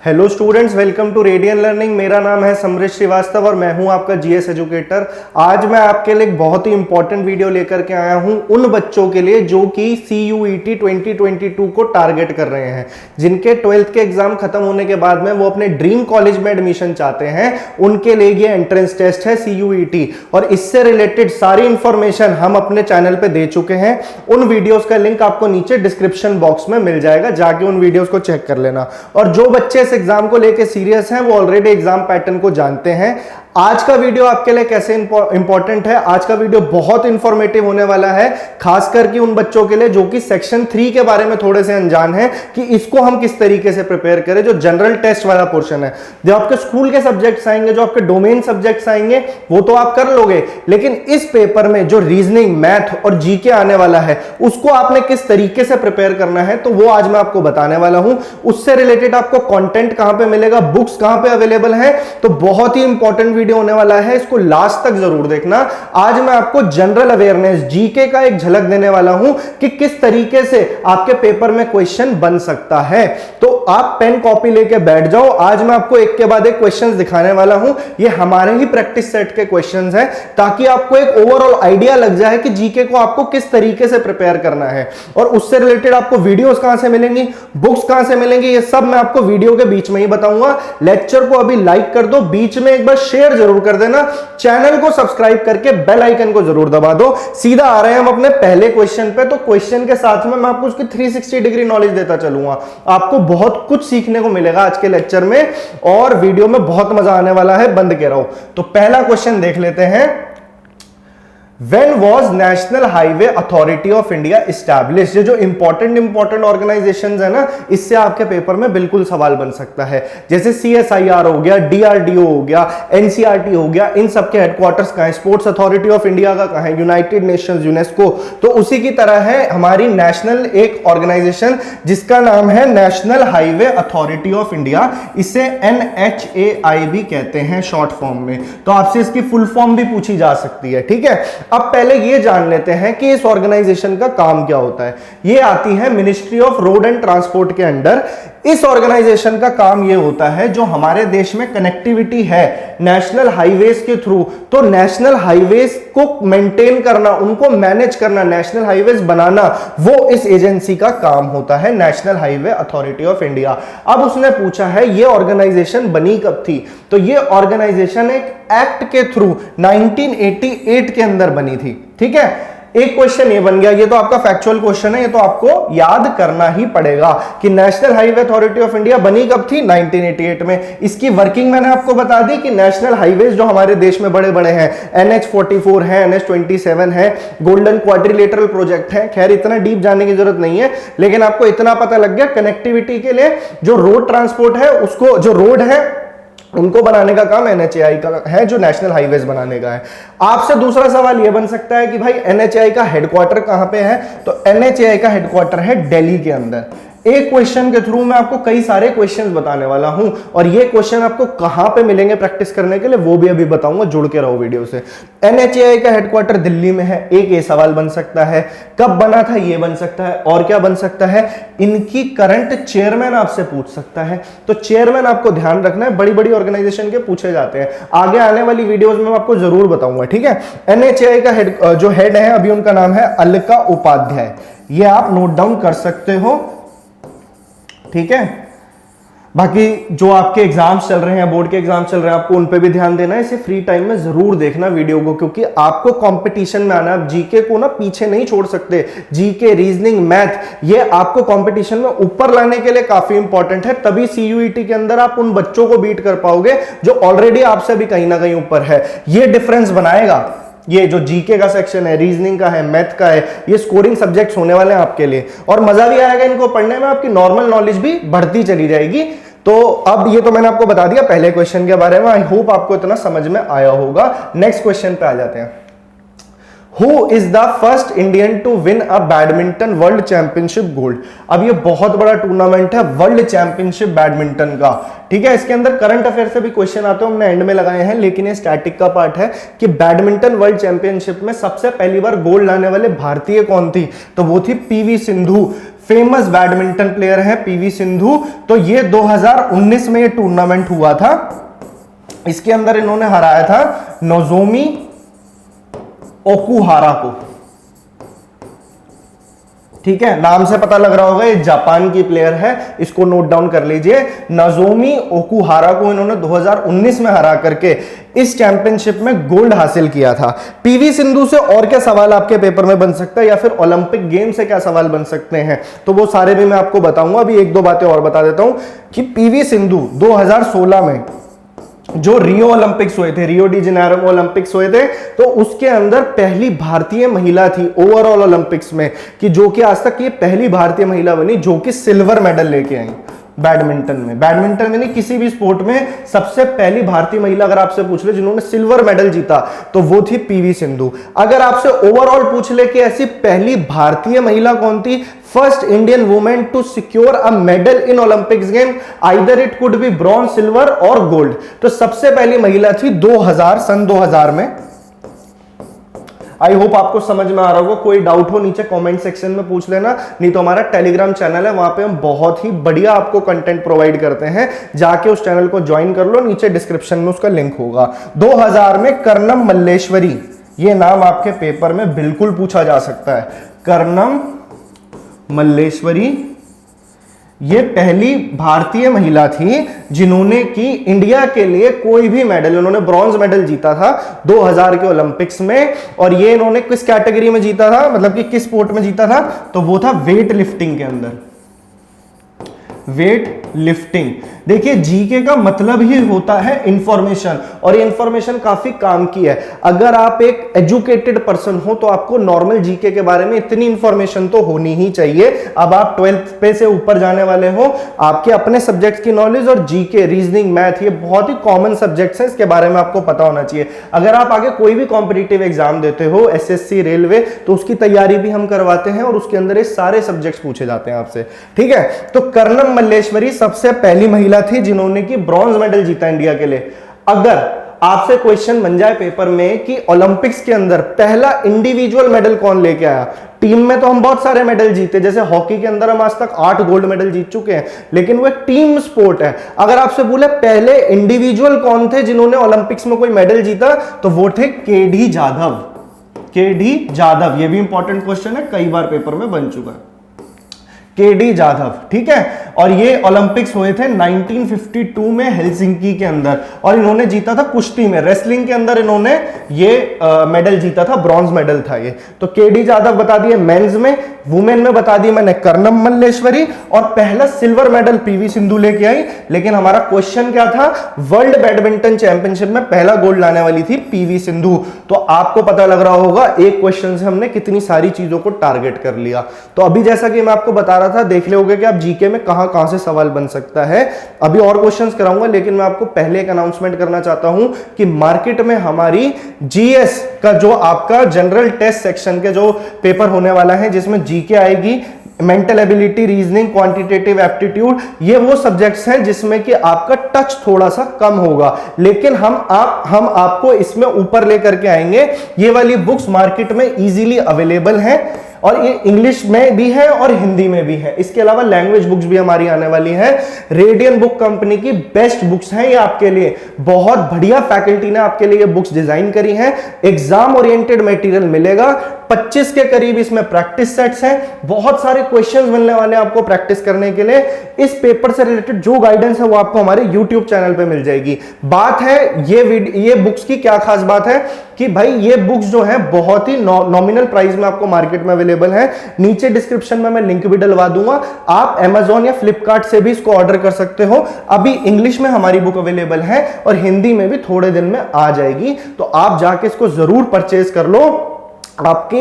Hello students, welcome to Radian Learning. मेरा नाम है समृत श्रीवास्तव और मैं हूं आपका जीएस एजुकेटर। आज मैं आपके लिए एक बहुत ही इंपॉर्टेंट वीडियो लेकर के आया हूं उन बच्चों के लिए जो कि CUET 2022 को टारगेट कर रहे हैं, जिनके 12th के एग्जाम खत्म होने के बाद में वो अपने ड्रीम कॉलेज में एडमिशन चाहते हैं। उनके लिए ये एंट्रेंस टेस्ट है CUET और इससे रिलेटेड सारी इंफॉर्मेशन हम अपने चैनल पे दे चुके हैं। उन वीडियोस का लिंक आपको नीचे डिस्क्रिप्शन बॉक्स में मिल जाएगा, जाके उन वीडियोस को चेक कर लेना। और जो बच्चे एग्जाम को लेके सीरियस हैं वो ऑलरेडी एग्जाम पैटर्न को जानते हैं। आज का वीडियो आपके लिए कैसे इंपॉर्टेंट है, आज का वीडियो बहुत इंफॉर्मेटिव होने वाला है, खास करके उन बच्चों के लिए जो कि सेक्शन 3 के बारे में थोड़े से अनजान हैं कि इसको हम किस तरीके से प्रिपेयर करें। जो जनरल टेस्ट वाला पोर्शन है, जो आपके स्कूल के सब्जेक्ट्स आएंगे, जो आपके डोमेन सब्जेक्ट्स आएंगे, वो तो आप कर लोगे, लेकिन इस पेपर में जो रीजनिंग, मैथ और जीके आने वाला है उसको आपने किस तरीके से प्रिपेयर करना है, तो वो आज मैं आपको बताने वाला हूं। उससे रिलेटेड आपको कंटेंट कहां पे मिलेगा, बुक्स कहां पे अवेलेबल है, तो बहुत ही इंपॉर्टेंट वीडियो होने वाला है, इसको लास्ट तक जरूर देखना। आज मैं आपको जनरल अवेयरनेस, जीके का एक झलक देने वाला हूं कि किस तरीके से आपके पेपर में क्वेश्चन बन सकता है। तो आप पेन कॉपी लेके बैठ जाओ, आज मैं आपको एक के बाद एक क्वेश्चंस दिखाने वाला हूं। ये हमारे ही प्रैक्टिस सेट के क्वेश्चंस हैं, ताकि आपको एक ओवरऑल आइडिया लग जाए कि जीके को आपको किस तरीके से प्रिपेयर करना है। और उससे रिलेटेड आपको वीडियोस कहां से मिलेंगी, बुक्स कहां से मिलेंगी, ये सब मैं आपको वीडियो के बीच में ही बताऊंगा। लेक्चर को अभी लाइक कर दो, बीच में एक बार शेयर जरूर कर देना, चैनल को सब्सक्राइब करके बेल आइकन को जरूर दबा दो। सीधा आ रहे हैं हम अपने पहले क्वेश्चन पे। तो क्वेश्चन के साथ में मैं आपको उसकी 360 डिग्री नॉलेज देता चलूंगा। आपको बहुत कुछ सीखने को मिलेगा आज के लेक्चर में और वीडियो में बहुत मजा आने वाला है, बंद के रहो। तो पहला क्वेश्चन देख लेते हैं। When was National Highway Authority of India established? ये जो इंपॉर्टेंट ऑर्गेनाइजेशंस है ना, इससे आपके पेपर में बिल्कुल सवाल बन सकता है। जैसे CSIR हो गया, DRDO हो गया, NCERT हो गया, इन सबके हेडक्वार्टर्स कहां है? स्पोर्ट्स अथॉरिटी ऑफ इंडिया का कहां है? United Nations, UNESCO. तो उसी की तरह है हमारी नेशनल एक ऑर्गेनाइजेशन जिसका नाम है national highway authority of India. इसे NHAI भी कहते हैं शॉर्ट फॉर्म में। तो आपसे इसकी फुल फॉर्म भी पूछी जा सकती है, ठीक है। अब पहले ये जान लेते हैं कि इस ऑर्गेनाइजेशन का काम क्या होता है। ये आती है ministry of road and transport के अंडर। इस ऑर्गेनाइजेशन का काम ये होता है, जो हमारे देश में कनेक्टिविटी है नेशनल हाईवेज के थ्रू, तो नेशनल हाईवेज को मेंटेन करना, उनको मैनेज करना, नेशनल हाईवेज बनाना, वो इस एजेंसी का काम होता है, national highway authority of India. अब उसने पूछा है ये ऑर्गेनाइजेशन बनी कब थी, तो ये ऑर्गेनाइजेशन एक एक्ट के थ्रू 1988 के अंदर बनी थी, ठीक है। एक क्वेश्चन ये बन गया, ये तो आपका फैक्चुअल क्वेश्चन है, ये तो आपको याद करना ही पड़ेगा कि national highway authority of India बनी कब थी? 1988 में। इसकी वर्किंग मैंने आपको बता दी कि नेशनल हाईवेज जो हमारे देश में बड़े बड़े हैं, NH44 है, NH27 है, गोल्डन क्वाड्रिलेटरल प्रोजेक्ट है। खैर इतना डीप जाने की जरूरत नहीं है, लेकिन आपको इतना पता लग गया कनेक्टिविटी के लिए जो रोड ट्रांसपोर्ट है, उसको, जो रोड है उनको बनाने का काम NHAI का है, जो नेशनल हाईवेज बनाने का है। आपसे दूसरा सवाल यह बन सकता है कि भाई NHAI का हेडक्वार्टर कहां पे है, तो NHAI का हेडक्वार्टर है दिल्ली के अंदर। एक क्वेश्चन के थ्रू मैं आपको कई सारे क्वेश्चंस बताने वाला हूं और ये क्वेश्चन आपको कहां पे मिलेंगे प्रैक्टिस करने के लिए, वो भी अभी बताऊंगा, जुड़ के रहो वीडियो से। NHAI का हेडक्वार्टर दिल्ली में है, एक ये सवाल बन सकता है। कब बना था, ये बन सकता है। और क्या बन सकता है, इनकी करंट चेयरमैन आपसे पूछ सकता है। तो चेयरमैन आपको ध्यान रखना है, बड़ी बड़ी ऑर्गेनाइजेशन के पूछे जाते हैं। आगे आने वाली वीडियोज में मैं आपको जरूर बताऊंगा, ठीक है। NHAI का जो हेड है अभी, उनका नाम है अलका उपाध्याय। ये आप नोट डाउन कर सकते हो, ठीक है। बाकी जो आपके एग्जाम्स चल रहे हैं, बोर्ड के एग्जाम्स चल रहे हैं, आपको उन पे भी ध्यान देना है। इसे फ्री टाइम में जरूर देखना वीडियो को, क्योंकि आपको कंपटीशन में आना, आप जीके को ना पीछे नहीं छोड़ सकते। जीके, रीजनिंग, मैथ, ये आपको कंपटीशन में ऊपर लाने के लिए काफी इंपॉर्टेंट है। तभी CUET के अंदर आप उन बच्चों को बीट कर पाओगे जो ऑलरेडी आपसे भी कहीं ना कहीं ऊपर है। ये डिफरेंस बनाएगा। ये जो जीके का सेक्शन है, रीजनिंग का है, मैथ का है, ये स्कोरिंग सब्जेक्ट्स होने वाले हैं आपके लिए, और मजा भी आएगा इनको पढ़ने में, आपकी नॉर्मल नॉलेज भी बढ़ती चली जाएगी। तो अब ये तो मैंने आपको बता दिया पहले क्वेश्चन के बारे में। आई होप आपको इतना समझ में आया होगा। नेक्स्ट क्वेश्चन पे आ जाते हैं। Who is the first Indian to win a badminton world championship gold? अब ये बहुत बड़ा टूर्नामेंट है वर्ल्ड चैंपियनशिप बैडमिंटन का, ठीक है। इसके अंदर करंट अफेयर से भी क्वेश्चन आते हैं, हमने एंड में लगाए हैं, लेकिन ये स्टैटिक का पार्ट है कि बैडमिंटन वर्ल्ड चैंपियनशिप में सबसे पहली बार गोल्ड लाने वाले भारतीय कौन थी, तो वो थी PV Sindhu. Famous badminton player है पीवी सिंधु। तो ये 2019 में ये टूर्नामेंट हुआ था, इसके अंदर इन्होंने हराया था नोजोमी ओकुहारा को। ठीक है, नाम से पता लग रहा होगा ये जापान की प्लेयर है, इसको नोट डाउन कर लीजिए। नोजोमी ओकुहारा को इन्होंने 2019 में हरा करके इस चैंपियनशिप में गोल्ड हासिल किया था। पीवी सिंधु से और क्या सवाल आपके पेपर में बन सकता है, या फिर ओलंपिक गेम से क्या सवाल बन सकते हैं, तो वो सारे भी मैं आपको बताऊंगा। अभी एक दो बातें और बता देता हूं कि पीवी सिंधु 2016 में जो रियो ओलंपिक्स हुए थे, रियो डी जेनेरो में ओलंपिक्स हुए थे, तो उसके अंदर पहली भारतीय महिला थी ओवरऑल ओलंपिक्स में, कि जो कि आज तक ये पहली भारतीय महिला बनी जो कि सिल्वर मेडल लेके आई बैडमिंटन में नहीं, किसी भी स्पोर्ट में सबसे पहली भारतीय महिला अगर आपसे पूछ ले जिन्होंने सिल्वर मेडल जीता तो वो थी पीवी सिंधु। अगर आपसे ओवरऑल पूछ ले कि ऐसी पहली भारतीय महिला कौन थी, first Indian women to secure a medal in Olympics game, either it could be bronze, silver और गोल्ड, तो सबसे पहली महिला थी 2000 सन 2000 में। आई होप आपको समझ में आ रहा होगा। कोई डाउट हो नीचे कमेंट सेक्शन में पूछ लेना, नहीं तो हमारा टेलीग्राम चैनल है, वहां पे हम बहुत ही बढ़िया आपको कंटेंट प्रोवाइड करते हैं, जाके उस चैनल को ज्वाइन कर लो, नीचे डिस्क्रिप्शन में उसका लिंक होगा। 2000 में कर्णम मल्लेश्वरी, ये नाम आपके पेपर में बिल्कुल पूछा जा सकता है। कर्णम मल्लेश्वरी ये पहली भारतीय महिला थी जिन्होंने की इंडिया के लिए कोई भी मेडल, उन्होंने ब्रॉन्ज मेडल जीता था 2000 के ओलंपिक्स में। और ये इन्होंने किस कैटेगरी में जीता था, मतलब कि किस स्पोर्ट में जीता था, तो वो था वेट लिफ्टिंग के अंदर, वेट लिफ्टिंग। देखिए जीके का मतलब ही होता है इंफॉर्मेशन, और ये इंफॉर्मेशन काफी काम की है। अगर आप एक एजुकेटेड पर्सन हो तो आपको नॉर्मल जीके के बारे में इतनी इंफॉर्मेशन तो होनी ही चाहिए। अब आप 12th पे से ऊपर जाने वाले हो, आपके अपने सब्जेक्ट की नॉलेज और जीके, रीजनिंग, मैथ, ये बहुत ही कॉमन सब्जेक्ट्स हैं, इसके बारे में आपको पता होना चाहिए। अगर आप आगे कोई भी कॉम्पिटिटिव एग्जाम देते हो, एसएससी, रेलवे, तो उसकी तैयारी भी हम करवाते हैं और उसके अंदर ये सारे सब्जेक्ट्स पूछे जाते हैं आपसे। ठीक है, तो कर्णम मल्लेश्वरी सबसे पहली महिला थी जिन्होंने की ब्रॉन्ज मेडल जीता इंडिया के लिए। अगर आपसे क्वेश्चन बन जाए पेपर में कि ओलंपिक्स के अंदर पहला इंडिविजुअल मेडल कौन लेके आया, टीम में तो हम बहुत सारे मेडल जीते, जैसे हॉकी के अंदर हम आज तक 8 गोल्ड मेडल जीत चुके हैं, लेकिन वो एक टीम स्पोर्ट है। अगर आपसे बोले पहले इंडिविजुअल कौन थे जिन्होंने ओलंपिक्स में कोई मेडल जीता, तो वो थे केडी जाधव। केडी जाधव, ये भी इंपॉर्टेंट क्वेश्चन है, कई बार पेपर में बन चुका है। केडी जाधव, ठीक है, और ये ओलंपिक्स हुए थे 1952 में हेलसिंकी के अंदर, और इन्होंने जीता था कुश्ती में, रेसलिंग के अंदर इन्होंने ये मेडल जीता था, ब्रॉन्ज मेडल था ये। तो केडी जाधव बता दिए मेंस में, वुमेन में बता दी मैंने कर्णम मल्लेश्वरी, और पहला सिल्वर मेडल पीवी सिंधु लेके आई। लेकिन हमारा क्वेश्चन क्या था, वर्ल्ड बैडमिंटन चैंपियनशिप में पहला गोल्ड लाने वाली थी पीवी सिंधु। तो आपको पता लग रहा होगा एक क्वेश्चन से हमने कितनी सारी चीजों को टारगेट कर लिया। तो अभी जैसा कि मैं आपको बता रहा था, देख लोगे कि आप जीके में कहां से सवाल बन सकता है। अभी और क्वेश्चंस कराऊंगा, लेकिन मैं आपको पहले एक अनाउंसमेंट करना चाहता हूं कि मार्केट में हमारी जीएस का जो आपका जनरल टेस्ट सेक्शन के जो पेपर होने वाला है, जिसमें जीके आएगी, mental ability, reasoning, quantitative aptitude, ये वो सब्जेक्ट्स हैं जिसमें कि आपका टच थोड़ा सा कम होगा, लेकिन हम आपको इसमें ऊपर लेकर के आएंगे। ये वाली बुक्स मार्केट में इजीली अवेलेबल हैं, और ये इंग्लिश में भी है और हिंदी में भी है। इसके अलावा लैंग्वेज बुक्स भी हमारी आने वाली हैं। रेडियन बुक कंपनी की बेस्ट बुक्स हैं ये आपके लिए, बहुत बढ़िया फैकल्टी ने आपके लिए बुक्स डिजाइन करी हैं। एग्जाम ओरिएंटेड मटेरियल मिलेगा, 25 के करीब इसमें प्रैक्टिस सेट्स हैं, बहुत सारे क्वेश्चंस मिलने वाले हैं आपको प्रैक्टिस करने के लिए। इस पेपर से रिलेटेड जो गाइडेंस है वो आपको हमारे YouTube चैनल पे मिल जाएगी। बात है ये बुक्स की क्या खास बात है कि भाई ये बुक्स जो है बहुत ही नॉमिनल प्राइस में आपको मार्केट में अवेलेबल है। नीचे डिस्क्रिप्शन में मैं लिंक भी डलवा दूंगा, आप Amazon या Flipkart से भी इसको ऑर्डर कर सकते हो। अभी इंग्लिश में हमारी बुक अवेलेबल है और हिंदी में भी थोड़े दिन में आ जाएगी, तो आप जाके इसको जरूर परचेज कर लो। आपके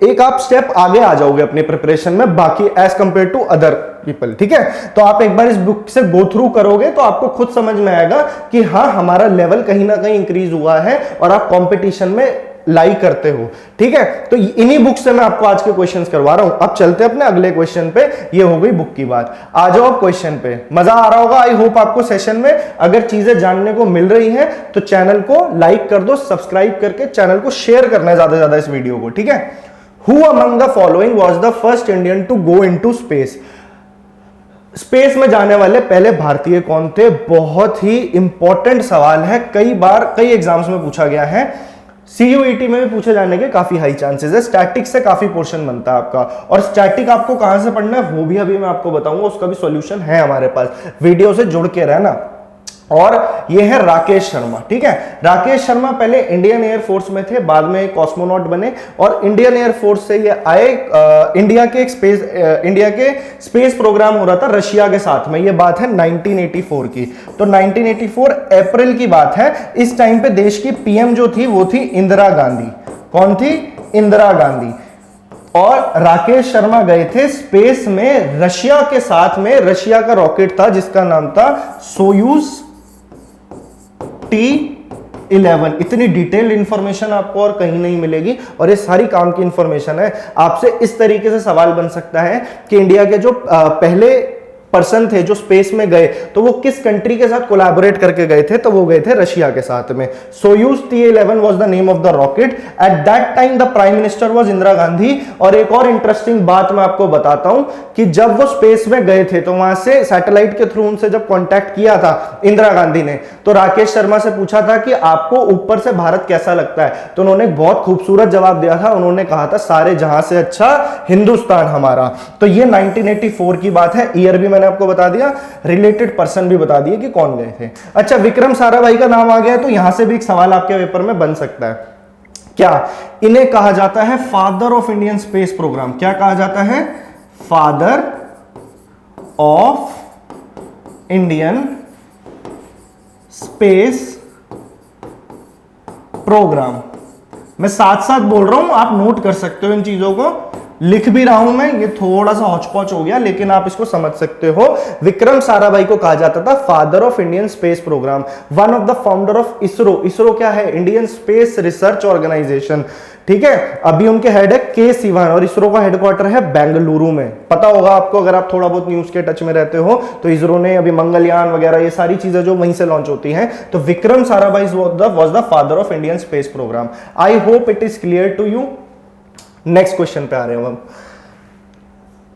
एक आप स्टेप आगे आ जाओगे अपने प्रिपरेशन में, बाकी as compare to other people. ठीक है, तो आप एक बार इस बुक से गो थ्रू करोगे तो आपको खुद समझ में आएगा कि हाँ हमारा लेवल कहीं ना कहीं इंक्रीज हुआ है और आप कंपटीशन में लाइक करते हो। ठीक है, तो इन्हीं बुक से मैं आपको आज के क्वेश्चंस करवा रहा हूं। अब चलते हैं अपने अगले क्वेश्चन पे। ये हो गई बुक की बात, आ जाओ अब क्वेश्चन पे। मजा आ रहा होगा आई होप आपको सेशन में। अगर चीजें जानने को मिल रही हैं तो चैनल को लाइक कर दो, सब्सक्राइब करके चैनल को शेयर करना है ज्यादा से ज्यादा इस वीडियो को। ठीक है, who among the following was the first Indian to go into space? Space में जाने वाले पहले भारतीय कौन थे? बहुत ही इंपॉर्टेंट सवाल है, कई बार कई एग्जाम्स में पूछा गया है, सीयूईटी में भी पूछे जाने के काफी हाई चांसेस है। स्टैटिक से काफी पोर्शन बनता है आपका, और स्टैटिक आपको कहां से पढ़ना है वो भी अभी मैं आपको बताऊंगा, उसका भी सॉल्यूशन है हमारे पास, वीडियो से जुड़ के रहना। और ये है राकेश शर्मा, ठीक है। राकेश शर्मा पहले इंडियन एयरफोर्स में थे, बाद में कॉस्मोनॉट बने, और इंडियन एयरफोर्स से ये आए इंडिया के स्पेस प्रोग्राम हो रहा था रशिया के साथ में। ये बात है 1984 की, तो 1984 अप्रैल की बात है। इस टाइम पे देश की पीएम जो थी वो थी इंदिरा गांधी। कौन थी? इंदिरा गांधी। और राकेश शर्मा गए थे स्पेस में रशिया के साथ में। रशिया का रॉकेट था जिसका नाम था सोयूज T11। इतनी डिटेल्ड इंफॉर्मेशन आपको और कहीं नहीं मिलेगी, और ये सारी काम की इंफॉर्मेशन है। आपसे इस तरीके से सवाल बन सकता है कि इंडिया के जो पहले पर्सन थे जो स्पेस में गए, तो वो किस कंट्री के साथ कोलैबोरेट करके गए थे? तो वो गए थे रशिया के साथ में। Soyuz T11 was the name of the rocket. At that time the prime minister was Indira Gandhi. और एक और इंटरेस्टिंग बात मैं आपको बताता हूं कि जब वो स्पेस में गए थे तो वहां से सैटेलाइट के थ्रू उनसे जब कांटेक्ट किया था इंदिरा गांधी ने, तो राकेश शर्मा से पूछा था कि आपको ऊपर से भारत कैसा लगता है? तो उन्होंने बहुत खूबसूरत जवाब दिया था। उन्होंने कहा था सारे जहां से अच्छा हिंदुस्तान हमारा। तो ये 1984 की बात है। ईयर भी मैंने आपको बता दिया, रिलेटेड पर्सन भी बता दिए कि कौन गए थे। अच्छा, विक्रम साराभाई का नाम आ गया है, तो यहां से भी एक सवाल आपके पेपर में बन सकता है। क्या इन्हें कहा जाता है father of Indian space programme? क्या कहा जाता है? Father of Indian space programme. मैं साथ साथ बोल रहा हूं, आप नोट कर सकते हो इन चीजों को, लिख भी रहा हूं मैं, ये थोड़ा सा हौच-पौच हो गया लेकिन आप इसको समझ सकते हो। विक्रम साराभाई को कहा जाता था father of Indian space programme. One of the founder of ISRO. ISRO क्या है? इंडियन स्पेस रिसर्च ऑर्गेनाइजेशन, ठीक है। अभी उनके हेड है के सिवान, और इसरो का हेडक्वार्टर है बेंगलुरु में। पता होगा आपको अगर आप थोड़ा बहुत न्यूज के टच में रहते हो, तो इसरो ने अभी मंगलयान वगैरह ये सारी चीजें जो वहीं से लॉन्च होती हैं। तो Vikram Sarabhai was the father of Indian space programme. I hope it is clear to you. Next question पे आ रहे हैं हम।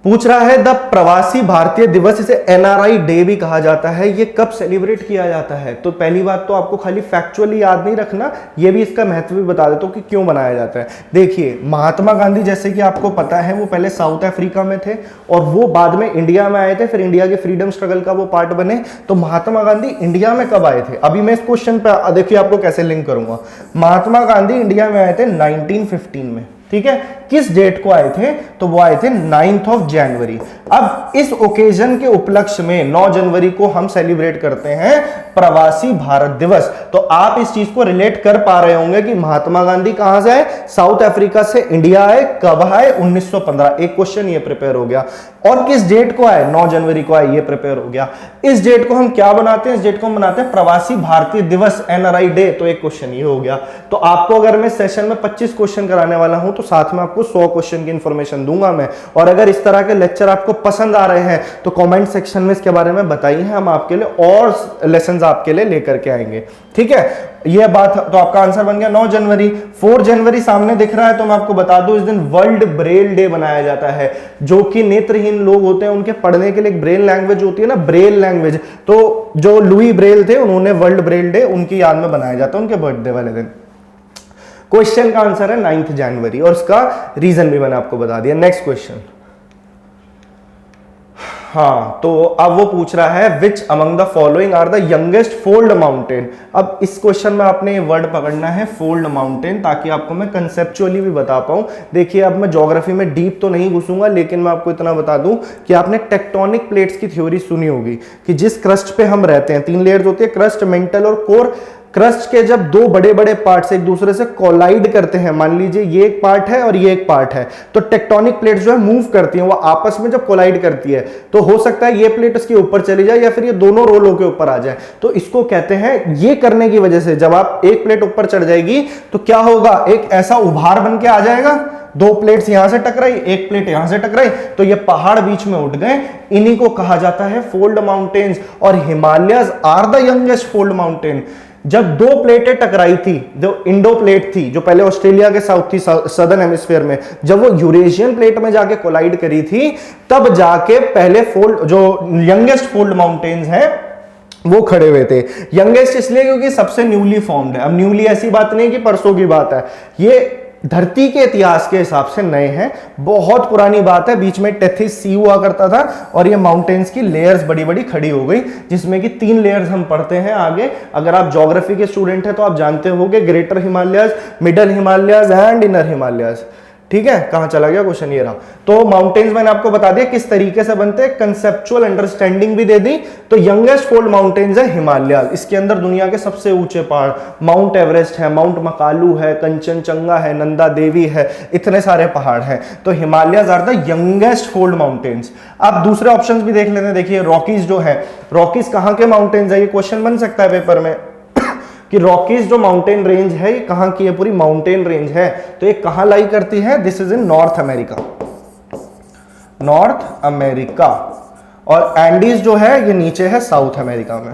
पूछ रहा है द प्रवासी भारतीय दिवस, इसे एनआरआई डे भी कहा जाता है, ये कब सेलिब्रेट किया जाता है? तो पहली बात तो आपको खाली फैक्चुअली याद नहीं रखना, ये भी इसका महत्व भी बता देता हूं कि क्यों मनाया जाता है। देखिए, महात्मा गांधी जैसे कि आपको पता है वो पहले साउथ अफ्रीका में थे और वो बाद में इंडिया में आए थे, फिर इंडिया के फ्रीडम स्ट्रगल का वो पार्ट बने। तो महात्मा गांधी इंडिया में कब आए थे? अभी मैं इस क्वेश्चन पे देखिए आपको कैसे लिंक करूंगा। महात्मा गांधी इंडिया में आए थे 1915 में, ठीक है। किस डेट को आए थे? तो वो आए थे 9th of January। अब इस ओकेजन के उपलक्ष्य में 9 जनवरी को हम सेलिब्रेट करते हैं प्रवासी भारत दिवस। तो आप इस चीज को रिलेट कर पा रहे होंगे कि महात्मा गांधी कहां से आए? साउथ अफ्रीका से इंडिया आए। कब आए? 1915। एक क्वेश्चन ये प्रिपेयर हो गया। और किस डेट को आए? 9 जनवरी को आए, ये प्रिपेयर हो गया। इस डेट को हम क्या बनाते हैं? इस डेट को हम बनाते हैं प्रवासी भारतीय दिवस, एनआरआई डे। तो एक क्वेश्चन ये हो गया। तो आपको अगर मैं सेशन में 25 क्वेश्चन कराने वाला हूं तो साथ में आपको 100 क्वेश्चन की इंफॉर्मेशन दूंगा मैं। और अगर इस तरह के लेक्चर आपको पसंद आ रहे हैं तो कमेंट सेक्शन में इसके बारे में बताइए, हम आपके लिए और लेसन्स आपके लिए लेकर के आएंगे, ठीक है। यह बात, तो आपका आंसर बन गया 9 जनवरी। 4 जनवरी सामने दिख रहा है तो मैं आपको बता दूं इस दिन वर्ल्ड ब्रेल डे बनाया जाता है। जो कि नेत्रहीन लोग होते हैं उनके पढ़ने के लिए एक ब्रेल लैंग्वेज होती है ना, ब्रेल लैंग्वेज। तो जो लुई ब्रेल थे उन्होंने वर्ल्ड ब्रेल डे उनकी याद में बनाया जाता है, उनके बर्थडे वाले दिन। क्वेश्चन का आंसर है 9th जनवरी और उसका रीजन भी मैंने आपको बता दिया। नेक्स्ट क्वेश्चन, हाँ, तो अब वो पूछ रहा है which among the following are the youngest fold mountain. अब इस क्वेश्चन में आपने ये वर्ड पकड़ना है फोल्ड माउंटेन, ताकि आपको मैं कंसेप्चुअली भी बता पाऊं। देखिए, अब मैं ज्योग्राफी में डीप तो नहीं घुसूंगा, लेकिन मैं आपको इतना बता दूं कि आपने टेक्टोनिक प्लेट्स की थ्योरी सुनी होगी कि जिस क्रस्ट पे हम रहते हैं, 3 लेयर्स होती है, क्रस्ट, मेंटल और कोर। क्रस्ट के जब 2 बड़े बड़े पार्ट्स एक दूसरे से कोलाइड करते हैं, मान लीजिए ये एक पार्ट है और ये एक पार्ट है, तो टेक्टोनिक प्लेट्स जो है मूव करती हैं, वो आपस में जब कोलाइड करती है तो हो सकता है ये प्लेट इसके ऊपर चली जाए या फिर ये दोनों रोल होकर ऊपर आ जाए। तो इसको कहते हैं, ये करने की वजह से जब आप एक प्लेट ऊपर चढ़ जाएगी तो क्या होगा, एक ऐसा उभार बन के आ जाएगा, 2 प्लेट्स यहां से टकराई, एक प्लेट यहां से टकराई, तो ये पहाड़ बीच में उठ गए। इन्हीं को कहा जाता है फोल्ड माउंटेन्स। और Himalayas are the youngest fold mountain. जब दो प्लेटें टकराई थी, जो इंडो प्लेट थी जो पहले ऑस्ट्रेलिया के साउथ थी सदर्न हेमिस्फीयर में, जब वो यूरेशियन प्लेट में जाके कोलाइड करी थी, तब जाके पहले फोल्ड जो यंगेस्ट फोल्ड माउंटेन्स हैं वो खड़े हुए थे। यंगेस्ट इसलिए क्योंकि सबसे न्यूली फॉर्म्ड है। अब न्यूली ऐसी बात नहीं कि परसों की बात है, ये धरती के इतिहास के हिसाब से नए हैं, बहुत पुरानी बात है। बीच में टेथिस सी हुआ करता था और ये माउंटेन्स की लेयर्स बड़ी बड़ी खड़ी हो गई, जिसमें कि 3 लेयर्स हम पढ़ते हैं आगे। अगर आप ज्योग्राफी के स्टूडेंट हैं तो आप जानते होंगे, greater Himalayas, middle Himalayas and inner Himalayas. ठीक है, कहां चला गया क्वेश्चन, ये रहा। तो माउंटेन्स मैंने आपको बता दिया किस तरीके से बनते हैं, कंसेप्चुअल अंडरस्टैंडिंग भी दे दी। तो यंगेस्ट फोल्ड माउंटेन्स है हिमालय, इसके अंदर दुनिया के सबसे ऊंचे पहाड़ माउंट एवरेस्ट है, माउंट मकालू है, कंचनजंगा है, नंदा देवी है, इतने सारे पहाड़ हैं। तो Himalayas are the youngest fold mountains. आप दूसरे ऑप्शंस भी देख लेते हैं। देखिए रॉकीज जो है, रॉकीज कहां के माउंटेन्स है, ये क्वेश्चन बन सकता है पेपर में कि रॉकीज जो माउंटेन रेंज है ये कहां की है, पूरी माउंटेन रेंज है, तो ये कहां लाई करती है, this is in north America, north America. और एंडीज जो है ये नीचे है साउथ अमेरिका में।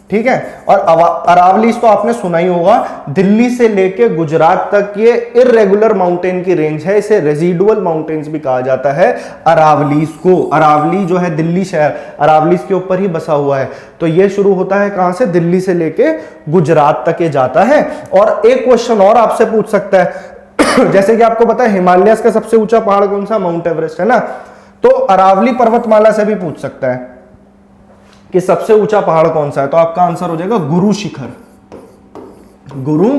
ठीक है, और अरावलीज तो आपने सुना ही होगा, दिल्ली से लेके गुजरात तक ये इररेगुलर माउंटेन की रेंज है, इसे रेजिडुअल माउंटेन्स भी कहा जाता है अरावलीज को। अरावली जो है दिल्ली शहर अरावलीज के ऊपर ही बसा हुआ है। तो ये शुरू होता है कहां से, दिल्ली से लेके गुजरात तक ये जाता है। और एक क्वेश्चन और आपसे पूछ सकता है जैसे कि आपको पता है हिमालयस का सबसे ऊंचा पहाड़ कौन सा, माउंट एवरेस्ट है ना, तो अरावली पर्वतमाला से भी पूछ सकता है कि सबसे ऊंचा पहाड़ कौन सा है, तो आपका आंसर हो जाएगा गुरु शिखर, गुरु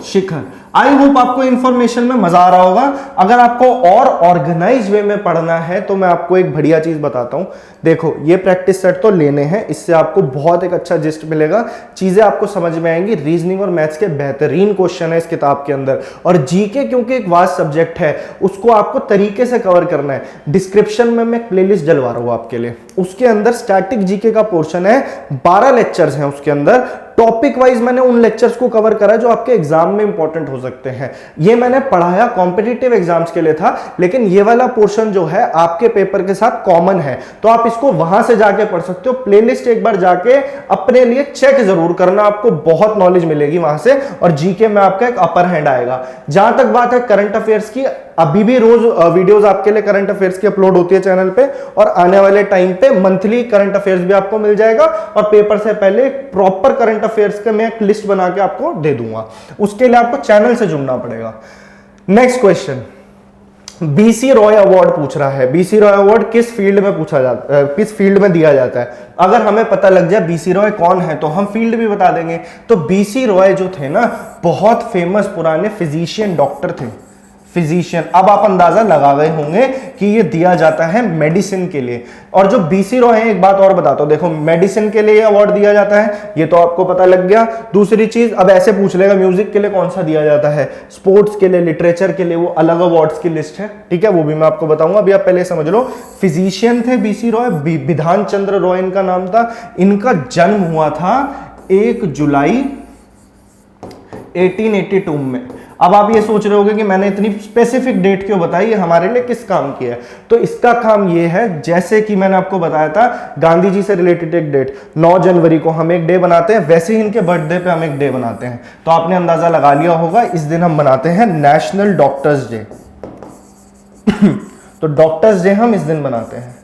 शिखर। आई होप आपको इंफॉर्मेशन में मजा आ रहा होगा। अगर आपको और ऑर्गेनाइज वे में पढ़ना है तो मैं आपको एक बढ़िया चीज बताता हूं। देखो ये प्रैक्टिस सेट तो लेने हैं, इससे आपको बहुत एक अच्छा जिस्ट मिलेगा, चीजें आपको समझ में आएंगी। रीजनिंग और मैथ्स के बेहतरीन क्वेश्चन है इस किताब के अंदर, और जीके क्योंकि एक वास्ट सब्जेक्ट है उसको आपको तरीके से कवर करना है। डिस्क्रिप्शन में मैं एक प्लेलिस्ट डलवा रहा हूं आपके लिए, उसके अंदर स्टैटिक जीके का पोर्शन है, 12 लेक्चर्स हैं उसके अंदर। टॉपिक वाइज मैंने उन लेक्चर्स को कवर करा जो आपके एग्जाम में इंपॉर्टेंट हो सकते हैं। ये मैंने पढ़ाया कॉम्पिटिटिव एग्जाम्स के लिए था, लेकिन ये वाला पोर्शन जो है आपके पेपर के साथ कॉमन है, तो आप इसको वहां से जाके पढ़ सकते हो। प्लेलिस्ट एक बार जाके अपने लिए चेक जरूर करना, आपको बहुत नॉलेज मिलेगी वहां से, और जीके में आपका एक अपर हैंड आएगा। जहां तक बात है करंट अफेयर्स की, अभी भी रोज वीडियोस आपके लिए करंट अफेयर्स की अपलोड होती है चैनल पे, और आने वाले टाइम पे मंथली करंट अफेयर्स भी आपको मिल जाएगा, और पेपर से पहले प्रॉपर करंट अफेयर्स का मैं एक लिस्ट बना के आपको दे दूंगा। उसके लिए आपको चैनल से जुड़ना पड़ेगा। Next question, BC Roy award पूछ रहा है। बीसी रॉय अवार्ड किस फील्ड में पूछा जाता है, किस फील्ड में दिया जाता है? अगर हमें पता लग जाए बीसी रॉय कौन है तो हम फील्ड भी बता देंगे। तो बीसी रॉय जो थे ना, बहुत फेमस पुराने फिजिशियन डॉक्टर थे, फिजिशियन। अब आप अंदाजा लगा गए होंगे कि ये दिया जाता है मेडिसिन के लिए। और जो बीसी रॉय है, एक बात और बताता हूं, देखो मेडिसिन के लिए अवार्ड दिया जाता है, ये तो आपको पता लग गया। दूसरी चीज, अब ऐसे पूछ लेगा म्यूजिक के लिए कौन सा दिया जाता है, स्पोर्ट्स के लिए, लिटरेचर के लिए, वो अलग अवार्ड्स की लिस्ट है, ठीक है, वो भी मैं आपको बताऊंगा। अभी आप पहले समझ लो, फिजिशियन थे बीसी रॉय, विधान चंद्र रॉय इनका नाम था। इनका जन्म हुआ था 1 जुलाई 1882 में। अब आप ये सोच रहे होंगे कि मैंने इतनी स्पेसिफिक डेट क्यों बताई, ये हमारे लिए किस काम की है? तो इसका काम ये है, जैसे कि मैंने आपको बताया था गांधी जी से रिलेटेड एक डेट 9 जनवरी को हम एक डे बनाते हैं, वैसे ही इनके बर्थडे पे हम एक डे बनाते हैं। तो आपने अंदाजा लगा लिया होगा, इस दिन हम बनाते हैं नेशनल डॉक्टर्स डे। तो डॉक्टर्स डे हम इस दिन बनाते हैं,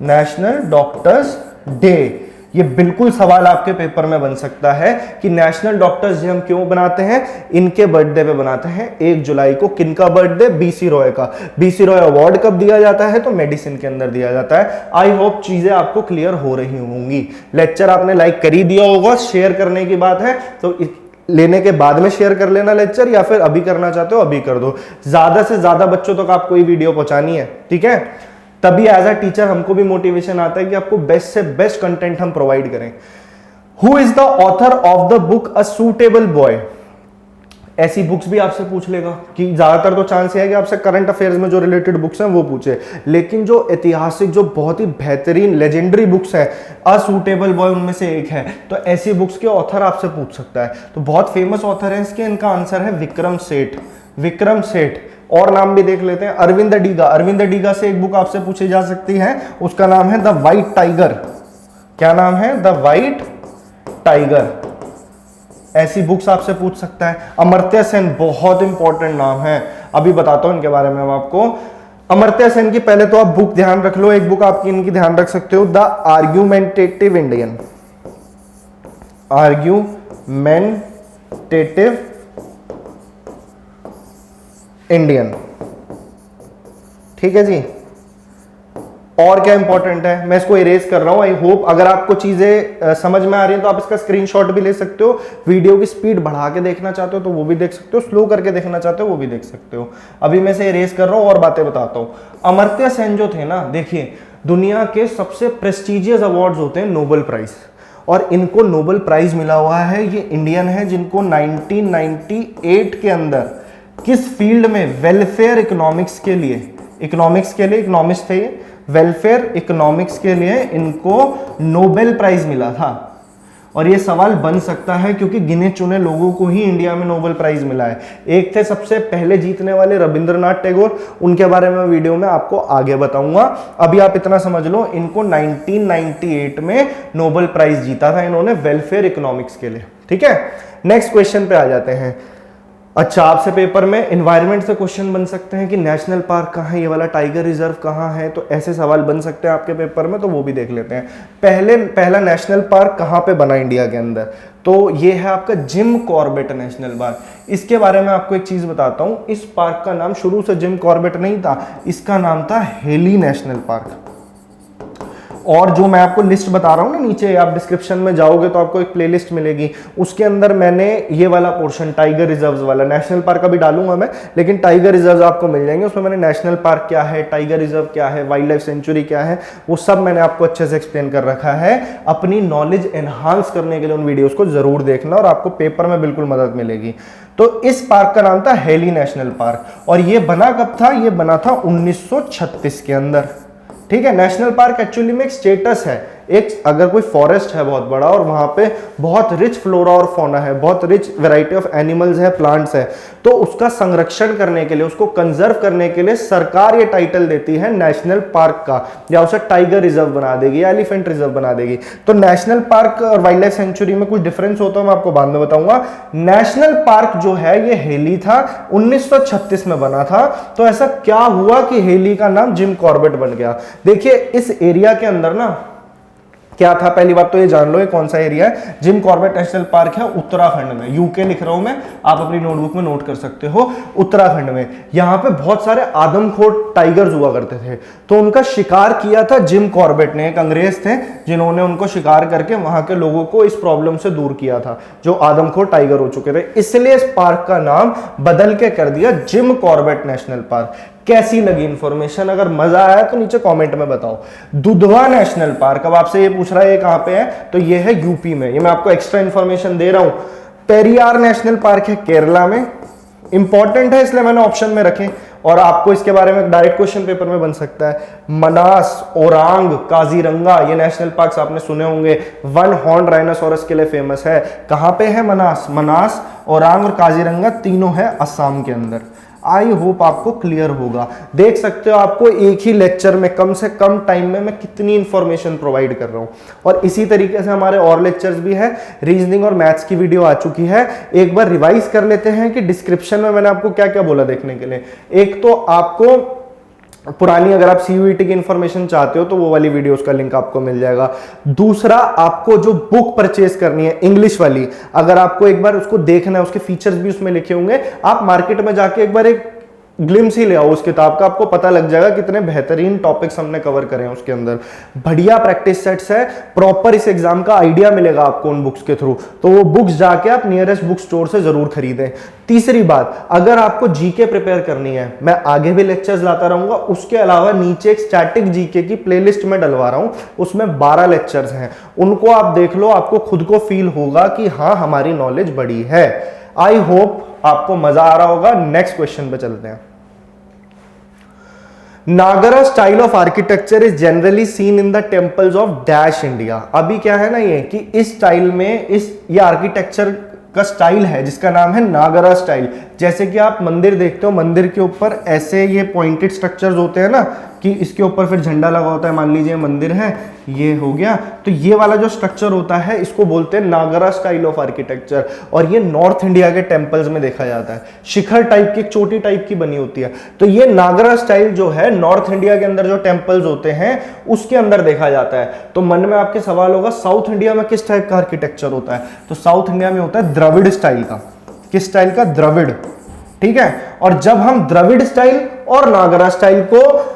नेशनल डॉक्टर्स डे। ये बिल्कुल सवाल आपके पेपर में बन सकता है कि नेशनल डॉक्टर्स डे हम क्यों बनाते हैं, इनके बर्थडे पे बनाते हैं 1 जुलाई को। किनका बर्थडे? बीसी रॉय का। बीसी रॉय अवार्ड कब दिया जाता है? तो मेडिसिन के अंदर दिया जाता है। आई होप चीजें आपको क्लियर हो रही होंगी। लेक्चर आपने लाइक कर ही दिया होगा, शेयर करने की बात है तो लेने के बाद में शेयर कर लेना लेक्चर, या फिर अभी करना चाहते हो अभी कर दो। ज्यादा से ज्यादा बच्चों तक आपको ये वीडियो पहुंचानी है, ठीक है? तभी एज अ टीचर हमको भी मोटिवेशन आता है कि आपको बेस्ट से बेस्ट कंटेंट हम प्रोवाइड करें। Who is the author of the book a suitable boy? ऐसी बुक्स भी आपसे पूछ लेगा, कि ज्यादातर तो चांस है कि आपसे करंट अफेयर्स में जो रिलेटेड बुक्स हैं वो पूछे, लेकिन जो ऐतिहासिक, जो बहुत ही बेहतरीन लेजेंडरी बुक्स हैं, अ सूटेबल बॉय उनमें से एक है, तो ऐसी बुक्स के ऑथर आपसे पूछ सकता है। तो बहुत फेमस ऑथर है इसके, इनका आंसर है विक्रम सेठ। विक्रम सेठ। और नाम भी देख लेते हैं, अरविंद डीगा। अरविंद डीगा से एक बुक आपसे पूछी जा सकती है, उसका नाम है द वाइट टाइगर। क्या नाम है? The white tiger. ऐसी बुक्स आपसे पूछ सकता है। अमर्त्य सेन बहुत इंपॉर्टेंट नाम है, अभी बताता हूं इनके बारे में हम आपको। अमर्त्य सेन की पहले तो आप बुक ध्यान रख लो, एक बुक आपकी इनकी ध्यान रख सकते हो, the argumentative Indian, argumentative Indian, ठीक है जी। और क्या इंपॉर्टेंट है, मैं इसको इरेज कर रहा हूं। आई होप अगर आपको चीजें समझ में आ रही हैं तो आप इसका स्क्रीनशॉट भी ले सकते हो। वीडियो की स्पीड बढ़ा के देखना चाहते हो तो वो भी देख सकते हो, स्लो करके देखना चाहते हो वो भी देख सकते हो। अभी मैं इसे इरेज कर रहा हूं और बातें बताता हूं। अमर्त्य सेन जो थे ना, देखिए दुनिया के सबसे प्रेस्टिजियस अवार्ड्स होते हैं नोबेल प्राइज, और इनको नोबेल प्राइज मिला हुआ है। ये इंडियन है जिनको 1998 के अंदर किस फील्ड में, वेलफेयर इकोनॉमिक्स के लिए, इकोनॉमिक्स थे ये, वेलफेयर इकोनॉमिक्स के लिए इनको नोबेल प्राइज मिला था। और ये सवाल बन सकता है क्योंकि गिने चुने लोगों को ही इंडिया में नोबेल प्राइज मिला है। एक थे सबसे पहले जीतने वाले रविंद्रनाथ टैगोर, उनके बारे में वीडियो में आपको आगे बताऊंगा। अभी आप इतना समझ लो, इनको 1998 में नोबेल प्राइज जीता था इन्होंने वेलफेयर इकोनॉमिक्स के लिए, ठीक है। नेक्स्ट क्वेश्चन पे आ जाते हैं। अच्छा, आपसे पेपर में एनवायरनमेंट से क्वेश्चन बन सकते हैं कि नेशनल पार्क कहाँ है, ये वाला टाइगर रिजर्व कहाँ है, तो ऐसे सवाल बन सकते हैं आपके पेपर में, तो वो भी देख लेते हैं। पहला नेशनल पार्क कहाँ पे बना इंडिया के अंदर, तो ये है आपका जिम कॉर्बेट नेशनल पार्क। इसके बारे में आपको एक चीज बताता हूँ, इस पार्क का नाम शुरू से जिम कॉर्बेट नहीं था, इसका नाम था हेली नेशनल पार्क। और जो मैं आपको लिस्ट बता रहा हूँ ना, नीचे आप डिस्क्रिप्शन में जाओगे तो आपको एक प्लेलिस्ट मिलेगी, उसके अंदर मैंने ये वाला पोर्शन टाइगर रिजर्व्स वाला, नेशनल पार्क का भी डालूंगा मैं, लेकिन टाइगर रिजर्व्स आपको मिल जाएंगे। उसमें मैंने नेशनल पार्क क्या है, टाइगर रिजर्व क्या है, वाइल्ड लाइफ सेंचुरी क्या है, वो सब मैंने आपको अच्छे से एक्सप्लेन कर रखा है। अपनी नॉलेज एनहांस करने के लिए उन वीडियोस को जरूर देखना और आपको पेपर में बिल्कुल मदद मिलेगी। तो इस पार्क का नाम था हेली नेशनल पार्क, और ये बना कब था, ये बना था 1936 के अंदर, ठीक है। नेशनल पार्क एक्चुअली में एक स्टेटस है, एक अगर कोई फॉरेस्ट है बहुत बड़ा और वहां पे बहुत रिच फ्लोरा और फौना है, बहुत रिच वैरायटी ऑफ एनिमल्स है, प्लांट्स है, तो उसका संरक्षण करने के लिए, उसको कंजर्व करने के लिए सरकार ये टाइटल देती है नेशनल पार्क का, या उसे टाइगर रिजर्व बना देगी या एलिफेंट रिजर्व बना देगी। तो नेशनल पार्क और वाइल्ड लाइफ सेंचुरी में कुछ डिफरेंस होता है, मैं आपको बाद में बताऊंगा। नेशनल पार्क जो है ये हेली था, 1936 में बना था। तो ऐसा क्या हुआ कि हेली का नाम जिम कॉर्बेट बन गया? देखिए इस एरिया के अंदर ना क्या था, पहली बात तो ये जान लो ये कौन सा एरिया है। जिम कॉर्बेट नेशनल पार्क है उत्तराखंड में, यूके लिख रहा हूं मैं, आप अपनी नोटबुक में नोट कर सकते हो, उत्तराखंड में। यहां पे बहुत सारे आदमखोर टाइगर्स हुआ करते थे, तो उनका शिकार किया था जिम कॉर्बेट ने, एक अंग्रेज थे जिन्होंने उनको शिकार करके वहां के लोगों को इस प्रॉब्लम से दूर किया था, जो आदमखोर टाइगर हो चुके थे। इसलिए इस पार्क का नाम बदल के कर दिया जिम कॉर्बेट नेशनल पार्क। कैसी लगी इंफॉर्मेशन? अगर मजा आया तो नीचे कमेंट में बताओ। दुधवा नेशनल पार्क, अब आपसे ये पूछ रहा है ये कहां पे है, तो ये है यूपी में, ये मैं आपको एक्स्ट्रा इंफॉर्मेशन दे रहा हूं। पेरियार नेशनल पार्क है केरला में, इंपॉर्टेंट है इसलिए मैंने ऑप्शन में रखे, और आपको इसके बारे में डायरेक्ट क्वेश्चन पेपर में बन सकता है। मनास, ओरांग, काजीरंगा, ये नेशनल पार्क्स आपने सुने होंगे, वन हॉर्न राइनोसोरस के लिए फेमस है। कहां पे है मनास, ओरांग और काजीरंगा, तीनों है असम के अंदर। आई होप आपको क्लियर होगा। देख सकते हो आपको एक ही लेक्चर में कम से कम टाइम में मैं कितनी इंफॉर्मेशन प्रोवाइड कर रहा हूं। और इसी तरीके से हमारे और लेक्चर्स भी है, रीजनिंग और मैथ्स की वीडियो आ चुकी है। एक बार रिवाइज कर लेते हैं कि डिस्क्रिप्शन में मैंने आपको क्या क्या बोला देखने के लिए। एक तो आपको पुरानी, अगर आप सीयूईटी की इंफॉर्मेशन चाहते हो तो वो वाली वीडियोस का लिंक आपको मिल जाएगा। दूसरा, आपको जो बुक परचेज करनी है इंग्लिश वाली, अगर आपको एक बार उसको देखना है, उसके फीचर्स भी उसमें लिखे होंगे, आप मार्केट में जाके एक बार एक ग्लिम्स ही ले आओ उस किताब का, आपको पता लग जाएगा कितने बेहतरीन टॉपिक्स हमने कवर करे हैं उसके अंदर। बढ़िया प्रैक्टिस सेट्स है, प्रॉपर इस एग्जाम का आइडिया मिलेगा आपको उन बुक्स के थ्रू, तो वो बुक्स जाके आप नियरेस्ट बुक स्टोर से जरूर खरीदें। तीसरी बात, अगर आपको जीके प्रिपेयर करनी है, मैं आगे भी लेक्चर्स लाता रहूंगा, उसके अलावा नीचे एक स्टैटिक जीके की प्लेलिस्ट में डलवा रहा हूं, उसमें 12 लेक्चर्स हैं, उनको आप देख लो, आपको खुद को फील होगा कि हाँ हमारी नॉलेज बड़ी है। आई होप आपको मजा आ रहा होगा। नेक्स्ट क्वेश्चन पे चलते हैं। Nagara style of architecture is generally seen in the temples of dash India. अभी क्या है ना ये कि इस स्टाइल में ये आर्किटेक्चर का स्टाइल है जिसका नाम है नागरा स्टाइल। जैसे कि आप मंदिर देखते हो, मंदिर के ऊपर ऐसे ये पॉइंटेड स्ट्रक्चर्स होते हैं ना, कि इसके ऊपर फिर झंडा लगा होता है, मान लीजिए मंदिर है, ये हो गया। तो ये वाला जो स्ट्रक्चर होता है इसको बोलते हैं नागरा स्टाइल ऑफ आर्किटेक्चर, और ये नॉर्थ इंडिया के टेम्पल्स में देखा जाता है। शिखर टाइप की, एक चोटी टाइप की बनी होती है। तो ये नागरा स्टाइल जो है नॉर्थ इंडिया के अंदर जो टेम्पल्स होते हैं उसके अंदर देखा जाता है। तो मन में आपके सवाल होगा साउथ इंडिया में किस टाइप का आर्किटेक्चर होता है? तो साउथ इंडिया में होता है द्रविड़ स्टाइल का। किस स्टाइल का? द्रविड़, ठीक है। और जब हम द्रविड़ स्टाइल और नागरा स्टाइल को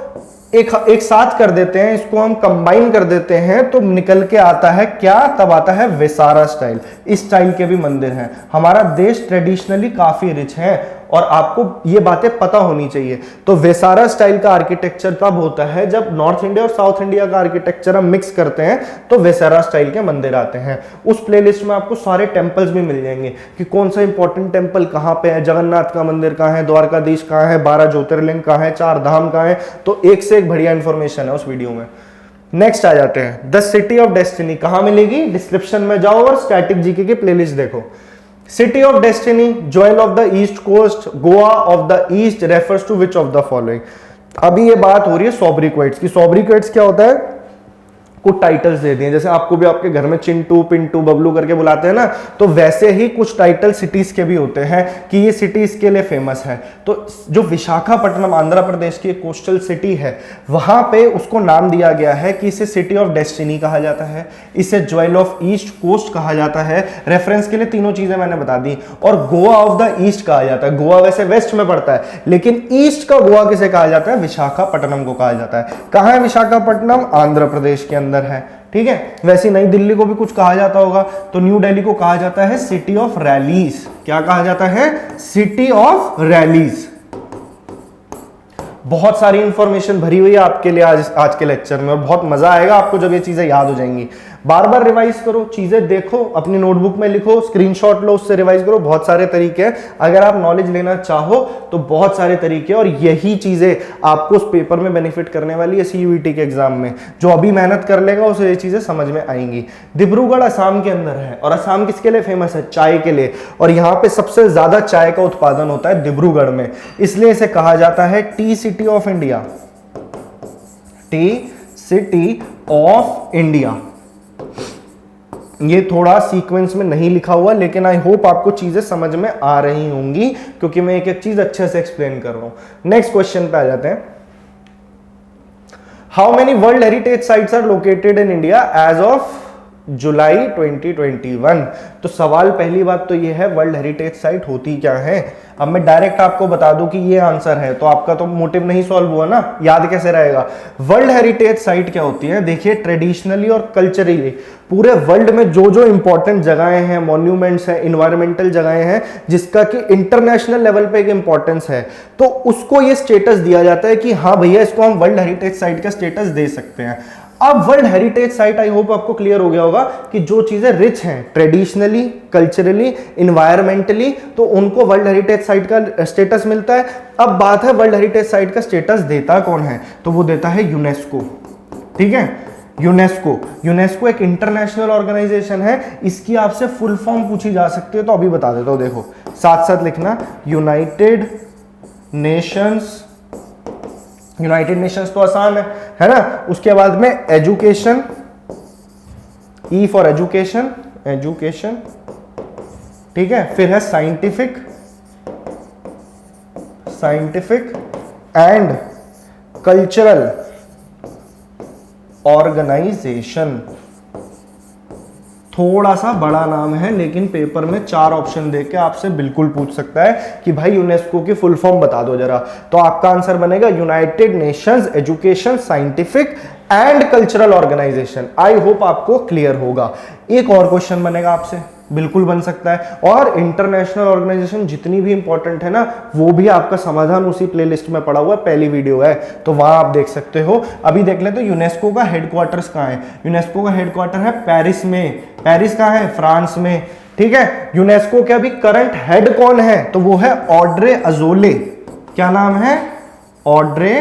एक साथ कर देते हैं, इसको हम कंबाइन कर देते हैं, तो निकल के आता है क्या? तब आता है वेसारा स्टाइल। इस स्टाइल के भी मंदिर हैं। हमारा देश ट्रेडिशनली काफी रिच है और आपको ये बातें पता होनी चाहिए। तो वेसारा स्टाइल का आर्किटेक्चर तब होता है जब नॉर्थ इंडिया और साउथ इंडिया का आर्किटेक्चर हम मिक्स करते हैं, तो वेसारा स्टाइल के मंदिर आते हैं। उस प्लेलिस्ट में आपको सारे टेम्पल्स भी मिल जाएंगे कि कौन सा इंपॉर्टेंट टेम्पल कहाँ पे है, जगन्नाथ का मंदिर कहाँ है, द्वारकाधीश कहाँ है, 12 ज्योतिर्लिंग कहाँ है, 4 धाम कहाँ है। तो एक से एक बढ़िया इंफॉर्मेशन है उस वीडियो में। नेक्स्ट आ जाते हैं, द सिटी ऑफ डेस्टिनी कहाँ मिलेगी? डिस्क्रिप्शन में जाओ और स्टैटिक जीके की प्लेलिस्ट देखो। City of Destiny, Jewel of the East Coast, Goa of the East refers to which of the following? अभी ये बात हो रही है सोब्रिक्वेट्स की। सोब्रिक्वेट्स क्या होता है? कुछ टाइटल्स दे दिए, जैसे आपको भी आपके घर में चिंटू, पिंटू, बबलू करके बुलाते हैं ना, तो वैसे ही कुछ टाइटल सिटीज के भी होते हैं कि ये सिटी इसके लिए फेमस है। तो जो विशाखापट्टनम आंध्र प्रदेश की एक कोस्टल सिटी है, वहां पे उसको नाम दिया गया है कि इसे सिटी ऑफ डेस्टिनी कहा जाता है, इसे ज्वेल ऑफ ईस्ट कोस्ट कहा जाता है। रेफरेंस के लिए तीनों चीजें मैंने बता दी। और गोवा ऑफ द ईस्ट कहा जाता है। गोवा वैसे वेस्ट में पड़ता है, लेकिन ईस्ट का गोवा किसे कहा जाता है? विशाखापट्टनम को कहा जाता है। कहां है विशाखापट्टनम? आंध्र प्रदेश के अंदर है, ठीक है। वैसे नई दिल्ली को भी कुछ कहा जाता होगा, तो न्यू दिल्ली को कहा जाता है सिटी ऑफ रैलीज। क्या कहा जाता है? City of rallies. बहुत सारी इंफॉर्मेशन भरी हुई है आपके लिए आज के लेक्चर में, और बहुत मजा आएगा आपको जब ये चीजें याद हो जाएंगी। बार बार रिवाइज करो, चीजें देखो, अपनी नोटबुक में लिखो, स्क्रीनशॉट लो, उससे रिवाइज करो। बहुत सारे तरीके हैं, अगर आप नॉलेज लेना चाहो तो बहुत सारे तरीके, और यही चीजें आपको उस पेपर में बेनिफिट करने वाली है CUET के एग्जाम में। जो अभी मेहनत कर लेगा उसे ये चीजें समझ में आएंगी। डिब्रूगढ़ असम के अंदर है, और असम किसके लिए फेमस है? चाय के लिए। और यहाँ पे सबसे ज्यादा चाय का उत्पादन होता है डिब्रूगढ़ में, इसलिए इसे कहा जाता है T city of India. T city of India. ये थोड़ा सीक्वेंस में नहीं लिखा हुआ, लेकिन आई होप आपको चीजें समझ में आ रही होंगी, क्योंकि मैं एक एक चीज अच्छे से एक्सप्लेन कर रहा हूं। नेक्स्ट क्वेश्चन पे आ जाते हैं। How many world heritage sites are located in India as of July 2021? तो सवाल, पहली बात तो ये है वर्ल्ड हेरिटेज साइट होती क्या है। अब मैं डायरेक्ट आपको बता दूं कि ये आंसर है, तो आपका तो मोटिव नहीं सॉल्व हुआ ना, याद कैसे रहेगा? वर्ल्ड हेरिटेज साइट क्या होती है? देखिए, ट्रेडिशनली और कल्चरली पूरे वर्ल्ड में जो जो इंपॉर्टेंट जगहें हैं, मॉन्यूमेंट्स हैं, इन्वायरमेंटल जगहें हैं, जिसका कि इंटरनेशनल लेवल पे एक इंपॉर्टेंस है, तो उसको ये स्टेटस दिया जाता है कि हाँ भैया, इसको हम वर्ल्ड हेरिटेज साइट का स्टेटस दे सकते हैं। अब वर्ल्ड हेरिटेज साइट, आई होप आपको क्लियर हो गया होगा कि जो चीजें रिच हैं ट्रेडिशनली, कल्चरली, इन्वायरमेंटली, तो उनको वर्ल्ड हेरिटेज साइट का स्टेटस मिलता है। अब बात है वर्ल्ड हेरिटेज साइट का स्टेटस देता कौन है? तो वो देता है यूनेस्को, ठीक है। यूनेस्को एक इंटरनेशनल ऑर्गेनाइजेशन है। इसकी आपसे फुल फॉर्म पूछी जा सकती है, तो अभी बता देता हूं। देखो, साथ साथ लिखना, यूनाइटेड नेशंस तो आसान है ना। उसके बाद में एजुकेशन, ई फॉर एजुकेशन, ठीक है। फिर है साइंटिफिक एंड कल्चरल ऑर्गेनाइजेशन। थोड़ा सा बड़ा नाम है, लेकिन पेपर में 4 ऑप्शन देके आपसे बिल्कुल पूछ सकता है कि भाई यूनेस्को की फुल फॉर्म बता दो जरा। तो आपका आंसर बनेगा United Nations education, scientific and cultural organisation. I hope आपको क्लियर होगा। एक और क्वेश्चन बनेगा आपसे, बिल्कुल बन सकता है। और इंटरनेशनल ऑर्गेनाइजेशन जितनी भी इंपॉर्टेंट है ना, वो भी आपका समाधान उसी प्लेलिस्ट में पड़ा हुआ है, पहली वीडियो है, तो वहां आप देख सकते हो। अभी देख ले तो यूनेस्को का हेडक्वार्टर्स कहाँ है? यूनेस्को का हेडक्वार्टर है पेरिस में। पेरिस कहाँ है? फ्रांस में, ठीक है। यूनेस्को के अभी करंट हेड कौन है? तो वो है ऑड्रे अजोले। क्या नाम है? ऑड्रे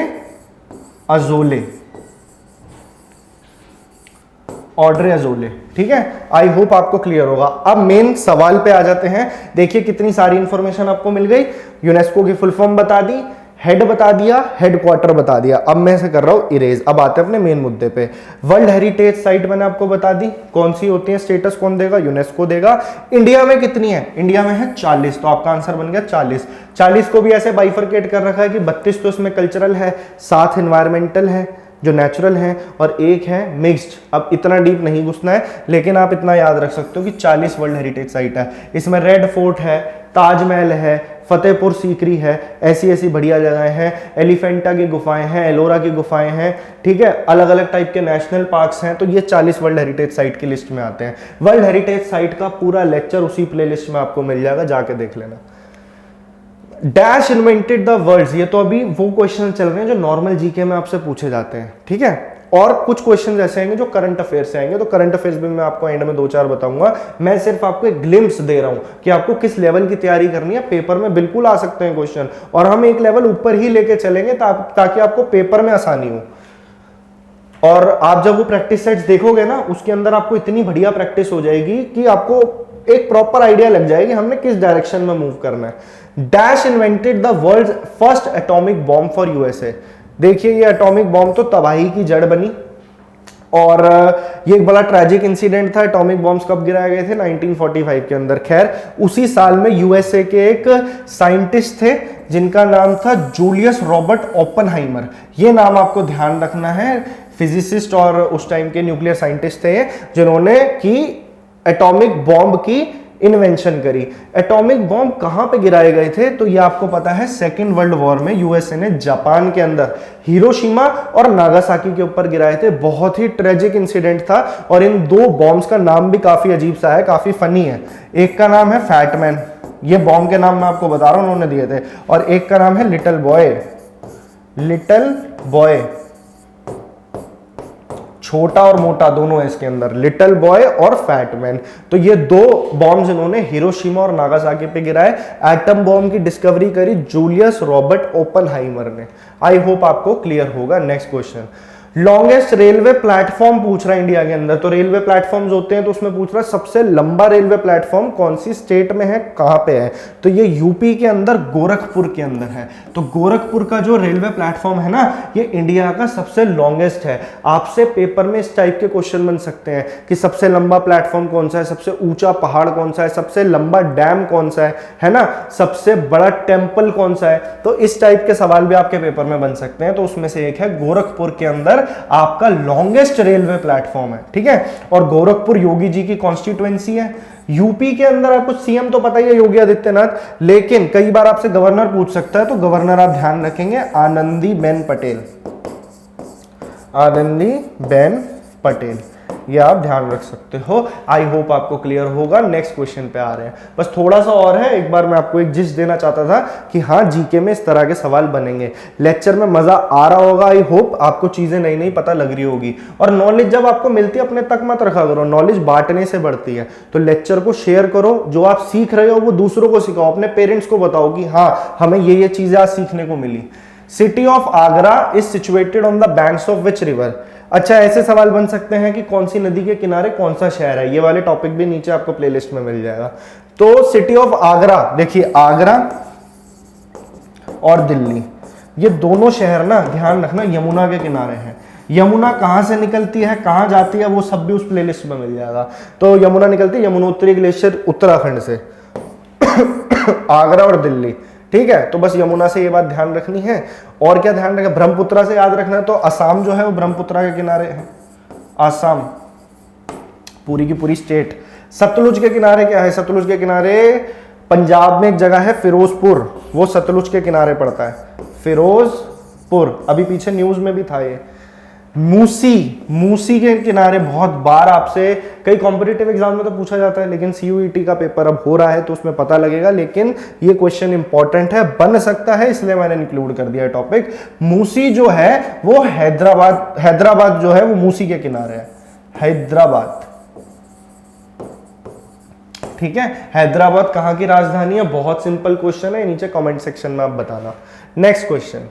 अजोले, ठीक है। आई होप आपको क्लियर होगा। अब मेन सवाल पे आ जाते हैं। देखिए कितनी सारी इंफॉर्मेशन आपको मिल गई। यूनेस्को की फुल फॉर्म बता दी, हेड बता दिया, हेडक्वार्टर बता दिया। अब मैं से कर रहा हूं इरेज। अब आते हैं अपने मेन मुद्दे पे। वर्ल्ड हेरिटेज साइट मैंने आपको बता दी कौन सी होती है, स्टेटस कौन देगा, यूनेस्को देगा। इंडिया में कितनी है, इंडिया में है 40, तो आपका आंसर बन गया 40। 40 को भी ऐसे बाइफरकेट कर रखा है कि 32 तो इसमें कल्चरल है, 7 एनवायरमेंटल है जो नेचुरल है, और एक है मिक्स्ड। अब इतना डीप नहीं घुसना है, लेकिन आप इतना याद रख सकते हो कि 40 वर्ल्ड हेरिटेज साइट है। इसमें रेड फोर्ट है, ताजमहल है, फतेहपुर सीकरी है, ऐसी ऐसी बढ़िया जगहें हैं। एलिफेंटा की गुफाएं हैं, एलोरा की गुफाएं हैं, ठीक है, अलग अलग टाइप के नेशनल पार्क्स हैं। तो ये 40 वर्ल्ड हेरिटेज साइट की लिस्ट में आते हैं। वर्ल्ड हेरिटेज साइट का पूरा लेक्चर उसी प्लेलिस्ट में आपको मिल जाएगा, जाके देख लेना। डैश इन्वेंटेड द वर्ड्स, ये तो अभी वो क्वेश्चन चल रहे हैं जो नॉर्मल जीके में आपसे पूछे जाते हैं, ठीक है। और कुछ क्वेश्चन ऐसे आएंगे जो करंट अफेयर से आएंगे, तो करंट अफेयर्स भी मैं आपको एंड में 2-4 बताऊंगा। मैं सिर्फ आपको एक ग्लिम्स दे रहा हूं कि आपको किस लेवल की तैयारी करनी है। पेपर में बिल्कुल आ सकते हैं क्वेश्चन, और हम एक लेवल ऊपर ही लेके चलेंगे ताकि आपको पेपर में आसानी हो। और आप जब वो प्रैक्टिस सेट्स देखोगे ना, उसके अंदर आपको इतनी बढ़िया प्रैक्टिस हो जाएगी कि आपको एक प्रॉपर आइडिया लग जाएगी हमने किस डायरेक्शन में मूव करना है। Dash invented the world first atomic bomb for USA. देखिए ये एटॉमिक बॉम्ब तो तबाही की जड़ बनी, और ये एक बड़ा ट्रैजिक इंसिडेंट था। एटॉमिक बॉम्ब्स कब गिराए गए थे, 1945 के अंदर। खैर उसी साल में यूएसए के एक साइंटिस्ट थे जिनका नाम था जूलियस रॉबर्ट ओपनहाइमर। ये नाम आपको ध्यान रखना है, फिजिसिस्ट और उस टाइम के न्यूक्लियर साइंटिस्ट थे जिन्होंने की एटॉमिक बॉम्ब की इन्वेंशन करी। एटॉमिक बॉम्ब कहां पे गिराए गए थे, तो ये आपको पता है सेकेंड वर्ल्ड वॉर में यूएसए ने जापान के अंदर हिरोशिमा और नागासाकी के ऊपर गिराए थे। बहुत ही ट्रेजिक इंसिडेंट था, और इन दो बॉम्ब्स का नाम भी काफी अजीब सा है, काफी फनी है। एक का नाम है फैटमैन, ये बॉम्ब के नाम मैं आपको बता रहा हूं उन्होंने दिए थे, और एक का नाम है लिटिल बॉय। लिटिल बॉय, छोटा और मोटा दोनों है इसके अंदर, लिटिल बॉय और फैटमैन। तो ये दो बॉम्ब्स इन्होंने हिरोशिमा और नागासाकी पे गिराए। एटम बॉम्ब की डिस्कवरी करी जूलियस रॉबर्ट ओपनहाइमर ने। आई होप आपको क्लियर होगा। Next question, longest railway platform पूछ रहा है इंडिया के अंदर। तो रेलवे प्लेटफॉर्म्स होते हैं, तो उसमें पूछ रहा है सबसे लंबा रेलवे प्लेटफॉर्म कौन सी स्टेट में है, कहां पे है। तो ये यूपी के अंदर गोरखपुर के अंदर है। तो गोरखपुर का जो रेलवे प्लेटफॉर्म है ना, ये इंडिया का सबसे लॉन्गेस्ट है। आपसे पेपर में इस टाइप के क्वेश्चन बन सकते हैं कि सबसे लंबा प्लेटफॉर्म कौन सा है, सबसे ऊंचा पहाड़ कौन सा है, सबसे लंबा डैम कौन सा है ना, सबसे बड़ा टेम्पल कौन सा है। तो इस टाइप के सवाल भी आपके पेपर में बन सकते हैं। तो उसमें से एक है गोरखपुर के अंदर आपका लॉन्गेस्ट रेलवे प्लेटफॉर्म है, ठीक है। और गोरखपुर योगी जी की कॉन्स्टिट्यूएंसी है। यूपी के अंदर आपको सीएम तो पता ही है योगी आदित्यनाथ, लेकिन कई बार आपसे गवर्नर पूछ सकता है, तो गवर्नर आप ध्यान रखेंगे आनंदीबेन पटेल। आनंदीबेन पटेल, ये आप ध्यान रख सकते हो। आई होप आपको क्लियर होगा। नेक्स्ट क्वेश्चन पे आ रहे हैं। बस थोड़ा सा और है, एक बार मैं आपको एक जिस्ट देना चाहता था कि हाँ जीके में इस तरह के सवाल बनेंगे। लेक्चर में मजा आ रहा होगा, आई होप आपको चीजें नई नई पता लग रही होगी। और नॉलेज जब आपको मिलती है अपने तक मत रखा करो, नॉलेज बांटने से बढ़ती है। तो लेक्चर को शेयर करो, जो आप सीख रहे हो वो दूसरों को सिखाओ, अपने पेरेंट्स को बताओ कि हाँ हमें ये चीजें आज सीखने को मिली। City of Agra is situated on the banks of which river. अच्छा, ऐसे सवाल बन सकते हैं कि कौन सी नदी के किनारे कौन सा शहर है। ये वाले टॉपिक भी नीचे आपको प्लेलिस्ट में मिल जाएगा। तो सिटी ऑफ आगरा, देखिए आगरा और दिल्ली, ये दोनों शहर ना ध्यान रखना यमुना के किनारे हैं। यमुना कहां से निकलती है, कहां जाती है, वो सब भी उस प्लेलिस्ट में मिल जाएगा। तो यमुना निकलती है यमुनोत्री ग्लेशियर उत्तराखंड से आगरा और दिल्ली, ठीक है। तो बस यमुना से ये बात ध्यान रखनी है। और क्या ध्यान रखें, ब्रह्मपुत्रा से याद रखना है। तो असम जो है वो ब्रह्मपुत्रा के किनारे है, असम पूरी की पूरी स्टेट। सतलुज के किनारे क्या है, सतलुज के किनारे पंजाब में एक जगह है फिरोजपुर, वो सतलुज के किनारे पड़ता है, फिरोजपुर। अभी पीछे न्यूज में भी था ये। मूसी के किनारे बहुत बार आपसे कई कॉम्पिटिटिव एग्जाम में तो पूछा जाता है, लेकिन सीयूईटी का पेपर अब हो रहा है तो उसमें पता लगेगा। लेकिन ये क्वेश्चन इंपॉर्टेंट है, बन सकता है, इसलिए मैंने इंक्लूड कर दिया टॉपिक। मूसी जो है वो हैदराबाद जो है वो मूसी के किनारे है, हैदराबाद, ठीक है। हैदराबाद कहां की राजधानी है, बहुत सिंपल क्वेश्चन है, नीचे कमेंट सेक्शन में आप बताना। नेक्स्ट क्वेश्चन,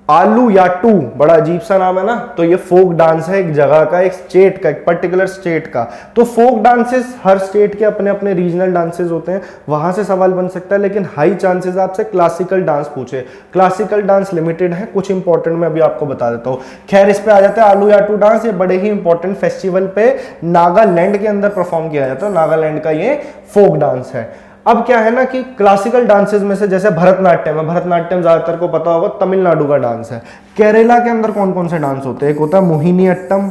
आलू या टू, बड़ा अजीब सा नाम है ना। तो ये फोक डांस है एक जगह का, एक स्टेट का, एक पर्टिकुलर स्टेट का। तो फोक डांसेस हर स्टेट के अपने अपने रीजनल डांसेस होते हैं, वहां से सवाल बन सकता है, लेकिन हाई चांसेस आपसे क्लासिकल डांस पूछे। क्लासिकल डांस लिमिटेड है, कुछ इंपॉर्टेंट मैं अभी आपको बता देता हूँ। खैर इस पे आ जाता है आलू या टू डांस। ये बड़े ही इंपॉर्टेंट फेस्टिवल पे नागालैंड के अंदर परफॉर्म किया जाता है, नागालैंड का ये फोक डांस है। अब क्या है ना कि क्लासिकल डांसेस में से जैसे भरतनाट्यम है, भरतनाट्यम ज्यादातर को पता होगा तमिलनाडु का डांस है। केरला के अंदर कौन कौन से डांस होते हैं? एक होता है मोहिनी अट्टम,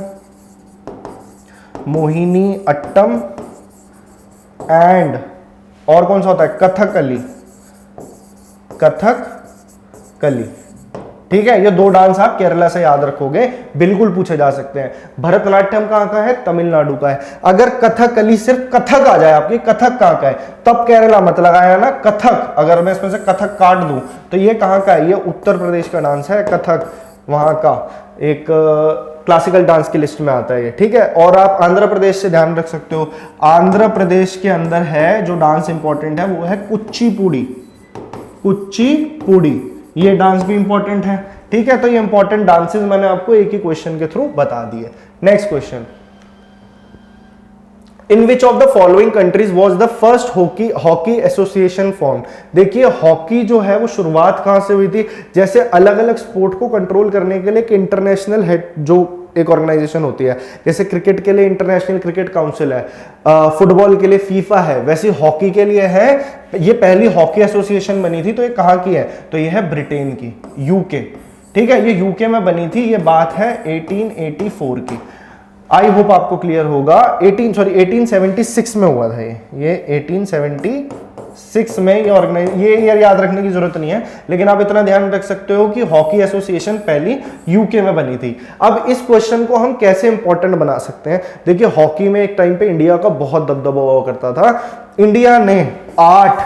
मोहिनी अट्टम, एंड और कौन सा होता है? कथकली, कथकली। ठीक है, ये दो डांस आप केरला से याद रखोगे, बिल्कुल पूछे जा सकते हैं। भरतनाट्यम कहाँ का है? तमिलनाडु का है। अगर कथकली सिर्फ कथक आ जाए आपकी, कथक कहाँ का है, तब केरला मत लगाया ना। कथक, अगर मैं इसमें से कथक काट दूं तो ये कहाँ का है? ये उत्तर प्रदेश का डांस है कथक, वहां का एक क्लासिकल डांस की लिस्ट में आता है ये। ठीक है, और आप आंध्र प्रदेश से ध्यान रख सकते हो, आंध्र प्रदेश के अंदर है जो डांस इंपॉर्टेंट है वो है कुचिपुड़ी, कुचिपुड़ी। ये डांस भी इंपॉर्टेंट है। ठीक है, तो ये इंपॉर्टेंट डांसेस मैंने आपको एक ही क्वेश्चन के थ्रू बता दिए। Next question, in which of the following countries was the first hockey association form? देखिए हॉकी जो है वो शुरुआत कहां से हुई थी? जैसे अलग अलग स्पोर्ट को कंट्रोल करने के लिए एक इंटरनेशनल हेड जो एक ऑर्गेनाइजेशन होती है, जैसे क्रिकेट के लिए इंटरनेशनल क्रिकेट काउंसिल है, फुटबॉल के लिए फीफा है, वैसे हॉकी के लिए है। ये पहली हॉकी एसोसिएशन बनी थी, तो ये कहाँ की है? तो ये है ब्रिटेन की, यूके। ठीक है, ये यूके में बनी थी। ये बात है 1884 की। आई होप आपको क्लियर होगा। 1876 में हुआ था ये 1876 में ये ऑर्गेनाइज, ये ईयर याद रखने की जरूरत नहीं है, लेकिन आप इतना ध्यान रख सकते हो कि हॉकी एसोसिएशन पहली यूके में बनी थी। अब इस क्वेश्चन को हम कैसे इंपॉर्टेंट बना सकते हैं? देखिए हॉकी में एक टाइम पे इंडिया का बहुत दबदबा हुआ करता था। इंडिया ने 8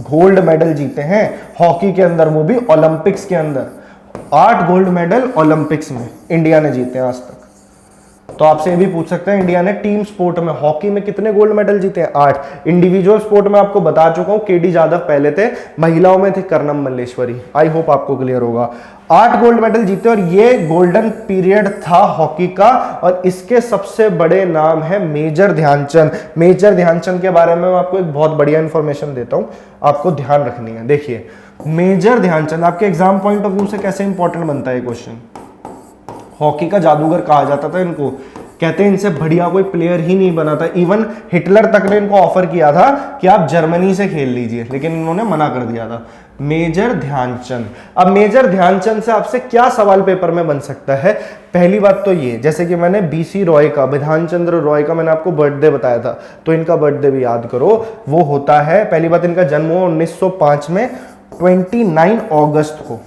गोल्ड मेडल जीते हैं हॉकी के अंदर, वो भी ओलंपिक्स के अंदर। 8 गोल्ड मेडल ओलंपिक्स में इंडिया ने जीते हैं आज तक। तो आपसे ये भी पूछ सकते हैं इंडिया ने टीम स्पोर्ट में हॉकी में कितने गोल्ड मेडल जीते हैं? 8। इंडिविजुअल स्पोर्ट में आपको बता चुका हूं, केडी जाधव पहले थे, महिलाओं में थे कर्नम मल्लेश्वरी। आई होप आपको क्लियर होगा। 8 गोल्ड मेडल जीते और ये गोल्डन पीरियड था हॉकी का। और इसके सबसे बड़े नाम है मेजर ध्यानचंद। मेजर ध्यानचंद के बारे में मैं आपको एक बहुत बढ़िया इंफॉर्मेशन देता हूं, आपको ध्यान रखनी है। देखिए मेजर ध्यानचंद आपके एग्जाम पॉइंट ऑफ व्यू से कैसे इंपॉर्टेंट बनता है क्वेश्चन। हॉकी का जादूगर कहा जाता था इनको, कहते हैं इनसे बढ़िया कोई प्लेयर ही नहीं बना था। इवन हिटलर तक ने इनको ऑफर किया था कि आप जर्मनी से खेल लीजिए, लेकिन इन्होंने मना कर दिया था। मेजर ध्यानचंद। अब मेजर ध्यानचंद से आपसे क्या सवाल पेपर में बन सकता है? पहली बात तो ये, जैसे कि मैंने बीसी रॉय का, विधान चंद्र रॉय का मैंने आपको बर्थडे बताया था, तो इनका बर्थडे भी याद करो। वो होता है, पहली बात इनका जन्म हुआ 1905 में 29 अगस्त को,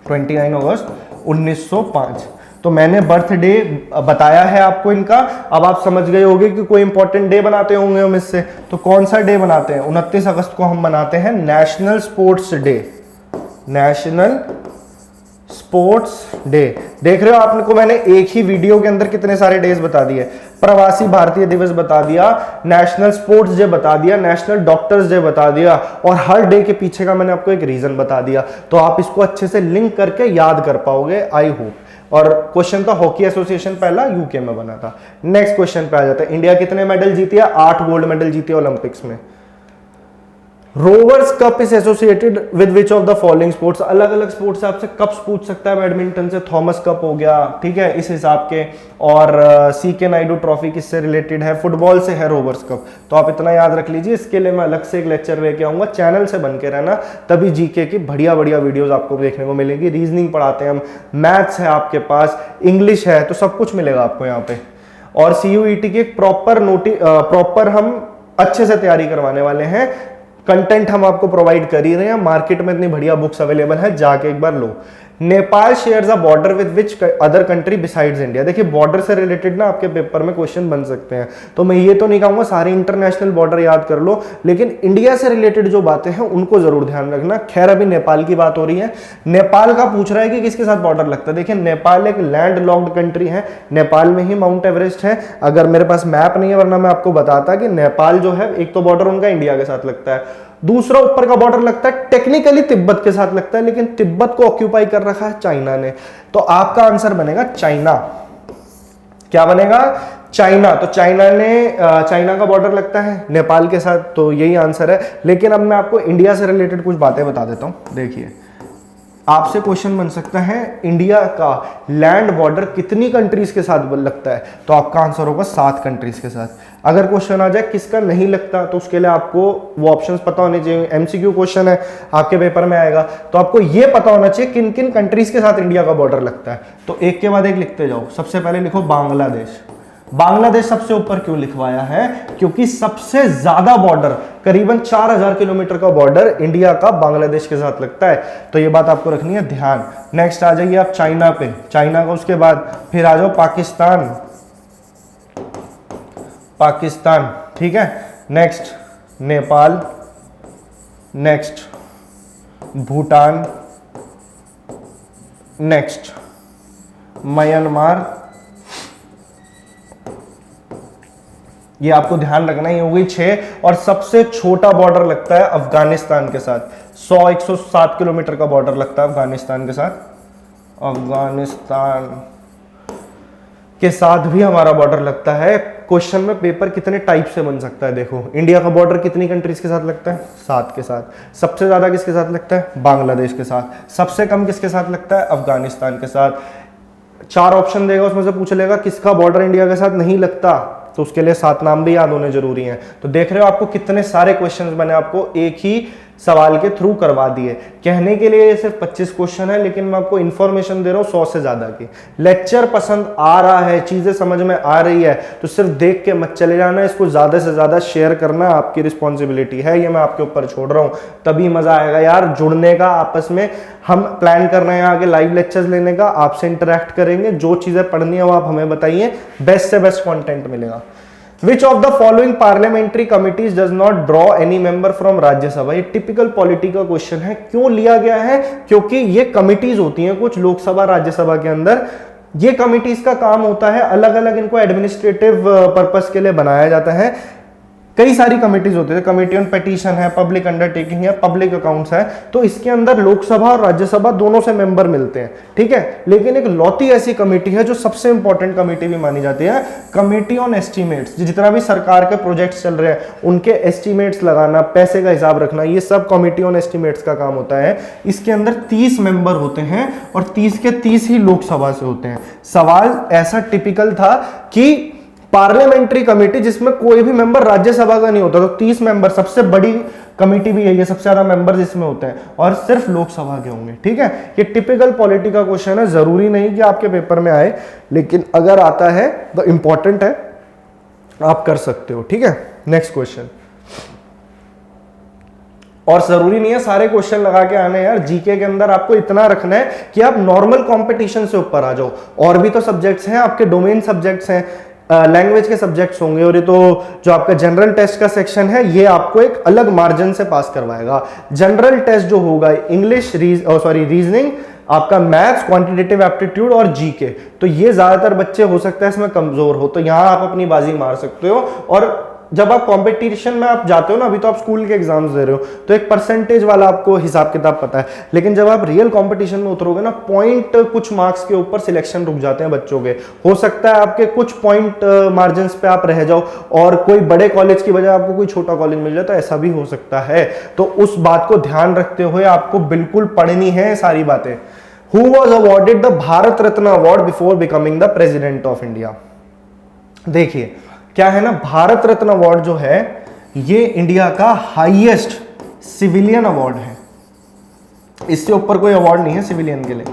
29 अगस्त 1905। तो मैंने बर्थडे बताया है आपको इनका। अब आप समझ गए होंगे कि कोई इंपॉर्टेंट डे बनाते होंगे हम इससे, तो कौन सा डे बनाते हैं? 29 अगस्त को हम मनाते हैं national sports day. National sports day. देख रहे हो आपको मैंने एक ही वीडियो के अंदर कितने सारे डेज बता दिए। प्रवासी भारतीय दिवस बता दिया, नेशनल स्पोर्ट्स डे बता दिया, नेशनल डॉक्टर्स डे बता दिया, और हर डे के पीछे का मैंने आपको एक रीजन बता दिया। तो आप इसको अच्छे से लिंक करके याद कर पाओगे, आई होप। और क्वेश्चन था हॉकी एसोसिएशन पहला यूके में बना था। नेक्स्ट क्वेश्चन पे आ जाता है, इंडिया कितने मेडल जीती है? 8 गोल्ड मेडल जीती है ओलंपिक्स में। Rovers Cup is associated with which of the following sports? अलग अलग स्पोर्ट्स से आपसे कप्स पूछ सकता है। बैडमिंटन से थॉमस कप हो गया, ठीक है, इस हिसाब के। और सीके नायडू ट्रॉफी किससे रिलेटेड है? फुटबॉल से है रोवर्स कप। तो आप इतना याद रख लीजिए। इसके लिए मैं अलग से एक लेक्चर लेके आऊंगा, चैनल से बन के रहना, तभी जीके की बढ़िया बढ़िया वीडियोस आपको देखने को मिलेगी। रीजनिंग पढ़ाते हैं हम, मैथ्स है आपके पास, इंग्लिश है, तो सब कुछ मिलेगा आपको यहाँ पे। और सीयूईटी की एक प्रॉपर हम अच्छे से तैयारी करवाने वाले हैं। कंटेंट हम आपको प्रोवाइड कर ही रहे हैं, मार्केट में इतनी बढ़िया बुक्स अवेलेबल है, जाके एक बार लो। Nepal shares a border with which other country besides India? देखिए बॉर्डर से रिलेटेड ना आपके पेपर में क्वेश्चन बन सकते हैं, तो मैं ये तो नहीं कहूंगा सारे इंटरनेशनल बॉर्डर याद कर लो, लेकिन इंडिया से रिलेटेड जो बातें हैं उनको जरूर ध्यान रखना। खैर अभी नेपाल की बात हो रही है, नेपाल का पूछ रहा है कि किसके साथ बॉर्डर लगता है। देखिए नेपाल एक लैंड लॉक्ड कंट्री है, नेपाल में ही माउंट एवरेस्ट है। अगर मेरे पास मैप नहीं है, वरना मैं आपको बताता कि नेपाल जो है एक तो बॉर्डर उनका इंडिया के साथ लगता है, दूसरा ऊपर का बॉर्डर लगता है टेक्निकली तिब्बत के साथ लगता है, लेकिन तिब्बत को ऑक्यूपाई कर रखा है चाइना ने। तो आपका आंसर बनेगा चाइना। क्या बनेगा? चाइना। तो चाइना का बॉर्डर लगता है नेपाल के साथ, तो यही आंसर है। लेकिन अब मैं आपको इंडिया से रिलेटेड कुछ बातें बता देता हूं। देखिए, आपसे क्वेश्चन बन सकता है इंडिया का लैंड बॉर्डर कितनी कंट्रीज के साथ लगता है, तो आपका आंसर होगा 7 कंट्रीज के साथ। अगर क्वेश्चन आ जाए किसका नहीं लगता, तो उसके लिए आपको वो ऑप्शंस पता होने चाहिए। एमसीक्यू क्वेश्चन है, आपके पेपर में आएगा, तो आपको ये पता होना चाहिए किन किन कंट्रीज के साथ इंडिया का बॉर्डर लगता है। तो एक के बाद एक लिखते जाओ। सबसे पहले लिखो बांग्लादेश। बांग्लादेश सबसे ऊपर क्यों लिखवाया है? क्योंकि सबसे ज्यादा बॉर्डर, करीबन 4000 किलोमीटर का बॉर्डर इंडिया का बांग्लादेश के साथ लगता है। तो ये बात आपको रखनी है ध्यान। नेक्स्ट आ जाइए आप चाइना पे। चाइना का उसके बाद फिर आ जाओ पाकिस्तान। पाकिस्तान, ठीक है। Next Nepal, next Bhutan, next Myanmar. ये आपको ध्यान रखना ही होगी 6। और सबसे छोटा बॉर्डर लगता है अफगानिस्तान के साथ। 107 किलोमीटर का बॉर्डर लगता है अफगानिस्तान के साथ। अफगानिस्तान के साथ भी हमारा बॉर्डर लगता है। क्वेश्चन में पेपर कितने टाइप से बन सकता है, देखो। इंडिया का बॉर्डर कितनी कंट्रीज के साथ लगता है? 7 के साथ। सबसे ज्यादा किसके साथ लगता है? बांग्लादेश के साथ। सबसे कम किसके साथ लगता है? अफगानिस्तान के साथ। 4 ऑप्शन देगा, उसमें से पूछ लेगा किसका बॉर्डर इंडिया के साथ नहीं लगता, तो उसके लिए 7 नाम भी याद होने जरूरी हैं। तो देख रहे हो आपको कितने सारे क्वेश्चंस मैंने आपको एक ही सवाल के थ्रू करवा दिए। कहने के लिए सिर्फ 25 क्वेश्चन है, लेकिन मैं आपको इंफॉर्मेशन दे रहा हूँ 100 से ज्यादा की। लेक्चर पसंद आ रहा है, चीजें समझ में आ रही है, तो सिर्फ देख के मत चले जाना, इसको ज्यादा से ज्यादा शेयर करना आपकी रिस्पॉन्सिबिलिटी है। ये मैं आपके ऊपर छोड़ रहा हूँ, तभी मजा आएगा यार जुड़ने का आपस में। हम प्लान कर रहे हैं आगे लाइव लेक्चर्स लेने का, आपसे इंटरेक्ट करेंगे। जो चीजें पढ़नी है वो आप हमें बताइए, बेस्ट से बेस्ट कंटेंट मिलेगा। Which of the following parliamentary committees does not draw any member from Rajya Sabha? ये टिपिकल पॉलिटी का क्वेश्चन है। क्यों लिया गया है? क्योंकि ये कमिटीज होती हैं कुछ लोकसभा राज्यसभा के अंदर। ये कमिटीज का काम होता है, अलग अलग इनको एडमिनिस्ट्रेटिव पर्पस के लिए बनाया जाता है। कई सारी कमिटीज होती है, कमिटी ऑन पिटीशन है, पब्लिक अंडरटेकिंग है, पब्लिक अकाउंट्स है। तो इसके अंदर लोकसभा और राज्यसभा दोनों से मेंबर मिलते हैं, ठीक है। लेकिन एक लौती ऐसी कमेटी है जो सबसे इंपॉर्टेंट कमेटी भी मानी जाती है, कमेटी ऑन एस्टीमेट्स। जितना भी सरकार के प्रोजेक्ट्स चल रहे हैं उनके एस्टीमेट्स लगाना, पैसे का हिसाब रखना, ये सब कमेटी ऑन एस्टीमेट्स का काम होता है। इसके अंदर 30 मेंबर होते हैं और 30 के 30 ही लोकसभा से होते हैं। सवाल ऐसा टिपिकल था कि पार्लियामेंट्री कमेटी जिसमें कोई भी मेंबर राज्यसभा का नहीं होता, तो 30 मेंबर, सबसे बड़ी कमेटी भी यही है, सबसे ज्यादा मेंबर इसमें होते हैं, और सिर्फ लोकसभा के होंगे, ठीक है। ये टिपिकल पॉलिटी का क्वेश्चन है, जरूरी नहीं कि आपके पेपर में आए, लेकिन अगर आता है तो इंपॉर्टेंट है, आप कर सकते हो, ठीक है। Next question. और जरूरी नहीं है सारे क्वेश्चन लगा के आने यार, जीके के अंदर आपको इतना रखना है कि आप नॉर्मल कंपटीशन से ऊपर आ जाओ। और भी तो सब्जेक्ट्स हैं, आपके डोमेन सब्जेक्ट्स हैं, लैंग्वेज के सब्जेक्ट्स होंगे, और ये तो जो आपका जनरल टेस्ट का सेक्शन है ये आपको एक अलग मार्जिन से पास करवाएगा। जनरल टेस्ट जो होगा इंग्लिश, रीजनिंग, आपका मैथ्स, क्वांटिटेटिव एप्टीट्यूड और जीके, तो ये ज्यादातर बच्चे हो सकता है इसमें कमजोर हो, तो यहां आप अपनी बाजी मार सकते हो। और जब आप कंपटीशन में आप जाते हो ना, अभी तो आप स्कूल के एग्जाम्स दे रहे हो, तो एक परसेंटेज वाला आपको हिसाब किताब पता है, लेकिन जब आप रियल कंपटीशन में उतरोगे ना, पॉइंट कुछ मार्क्स के ऊपर सिलेक्शन रुक जाते हैं बच्चों के। हो सकता है आपके कुछ पॉइंट मार्जिन पे आप रह जाओ और कोई बड़े कॉलेज की बजाय आपको कोई छोटा कॉलेज मिल जाए, तो ऐसा भी हो सकता है। तो उस बात को ध्यान रखते हुए आपको बिल्कुल पढ़नी है सारी बातें। Who was awarded the Bharat Ratna award before becoming the president of India? देखिए क्या है ना, भारत रत्न अवार्ड जो है ये इंडिया का हाईएस्ट सिविलियन अवार्ड है। इससे ऊपर कोई अवार्ड नहीं है सिविलियन के लिए,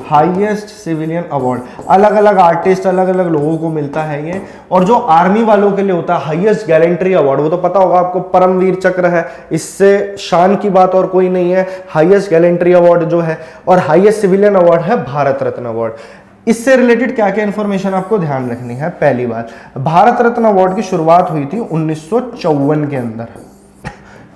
हाईएस्ट सिविलियन अवार्ड। अलग अलग आर्टिस्ट, अलग अलग लोगों को मिलता है ये। और जो आर्मी वालों के लिए होता है हाईएस्ट गैलेंट्री अवार्ड, वो तो पता होगा आपको, परमवीर चक्र है, इससे शान की बात और कोई नहीं है। हाईएस्ट गैलेंट्री अवार्ड जो है, और हाईएस्ट सिविलियन अवार्ड है भारत रत्न अवार्ड। इससे रिलेटेड क्या क्या इंफॉर्मेशन आपको ध्यान रखनी है? पहली बात, भारत रत्न अवार्ड की शुरुआत हुई थी 1954 के अंदर,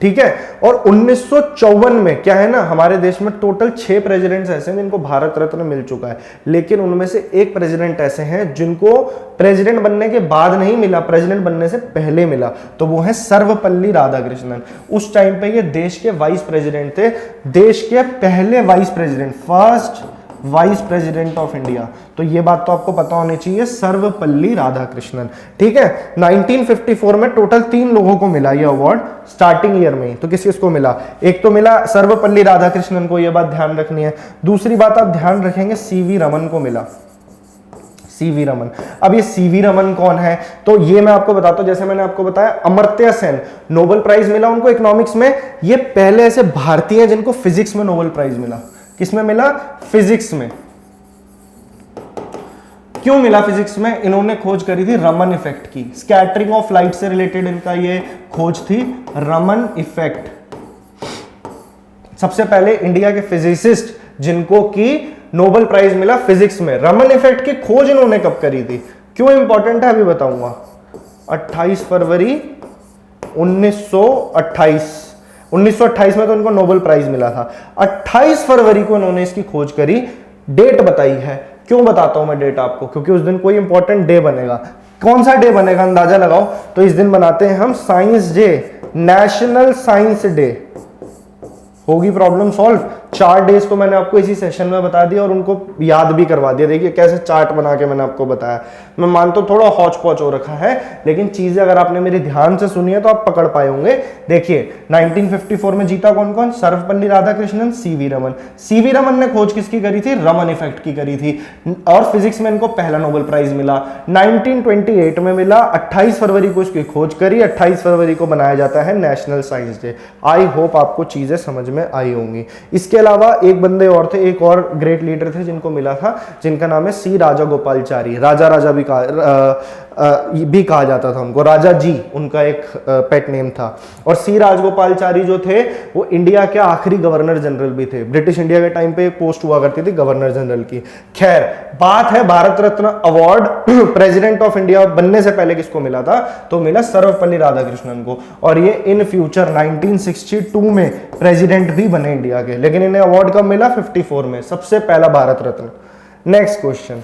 ठीक है। और 1954 में क्या है ना, हमारे देश में टोटल 6 प्रेसिडेंट्स ऐसे हैं जिनको भारत रत्न मिल चुका है, लेकिन उनमें से एक प्रेसिडेंट ऐसे हैं जिनको प्रेसिडेंट बनने के बाद नहीं मिला, प्रेसिडेंट बनने से पहले मिला, तो वो है सर्वपल्ली राधाकृष्णन। उस टाइम पे ये देश के वाइस प्रेसिडेंट थे, देश के पहले vice president, first vice president of India. तो ये बात तो आपको पता होनी चाहिए, सर्वपल्ली राधाकृष्णन। ठीक है। 1954 में टोटल 3 लोगों को मिला ये अवार्ड स्टार्टिंग ईयर में ही। तो किस किस को मिला? एक तो मिला सर्वपल्ली राधाकृष्णन को, ये बात ध्यान रखनी है। दूसरी बात आप ध्यान रखेंगे, सीवी रमन को मिला, सीवी रमन। अब ये सीवी रमन कौन है? तो ये मैं आपको बताता हूं, जैसे मैंने आपको बताया अमर्त्य सेन, नोबेल प्राइज मिला उनको इकोनॉमिक्स में। ये पहले ऐसे भारतीय हैं जिनको फिजिक्स में नोबेल प्राइज मिला। किसमें मिला? फिजिक्स में। क्यों मिला फिजिक्स में? इन्होंने खोज करी थी रमन इफेक्ट की, स्कैटरिंग ऑफ लाइट से रिलेटेड इनका ये खोज थी, रमन इफेक्ट। सबसे पहले इंडिया के फिजिसिस्ट जिनको की नोबेल प्राइज मिला फिजिक्स में। रमन इफेक्ट की खोज इन्होंने कब करी थी, क्यों इंपॉर्टेंट है अभी बताऊंगा। 28 फरवरी 1928 में तो इनको नोबेल प्राइज मिला था। 28 फरवरी को इन्होंने इसकी खोज करी। डेट बताई है, क्यों बताता हूं मैं डेट आपको, क्योंकि उस दिन कोई इंपॉर्टेंट डे बनेगा। कौन सा डे बनेगा अंदाजा लगाओ। तो इस दिन बनाते हैं हम science day, national science day. होगी प्रॉब्लम सॉल्व। 4 डेज तो मैंने आपको इसी सेशन में बता दिया और उनको याद भी करवा दिया। देखिए कैसे चार्ट बना के मैंने आपको बताया। मैं मानता हूं थोड़ा हौच पौच हो रखा है, लेकिन चीजें अगर आपने मेरी ध्यान से सुनी है तो आप पकड़ पाए होंगे। देखिए 1954 में जीता कौन कौन? सर्वपल्ली राधाकृष्णन, सीवी रमन। सीवी रमन ने खोज किसकी करी थी? रमन इफेक्ट की करी थी। और फिजिक्स में इनको पहला नोबेल प्राइज मिला 1928 में मिला। 28 फरवरी को इसकी खोज करी, 28 फरवरी को बनाया जाता है नेशनल साइंस डे। आई होप आपको चीजें समझ में आई होंगी। इसके अलावा एक बंदे और थे, एक और ग्रेट लीडर थे जिनको मिला था, जिनका नाम है सी राजागोपालचारी। राजा भी कहा जाता था उनको, राजा जी उनका एक पेट नेम था। और सी राजगोपालचारी जो थे वो इंडिया के आखिरी गवर्नर जनरल भी थे। ब्रिटिश इंडिया के टाइम पे एक पोस्ट हुआ करती थी गवर्नर जनरल की। खैर बात है Bharat Ratna award president of India बनने से पहले किसको मिला था? तो मिला सर्वपल्ली राधाकृष्णन को। और ये इन फ्यूचर 1962 में प्रेसिडेंट भी बने इंडिया के, लेकिन इन्हें अवार्ड कब मिला? 54 में, सबसे पहला Bharat Ratna. Next question,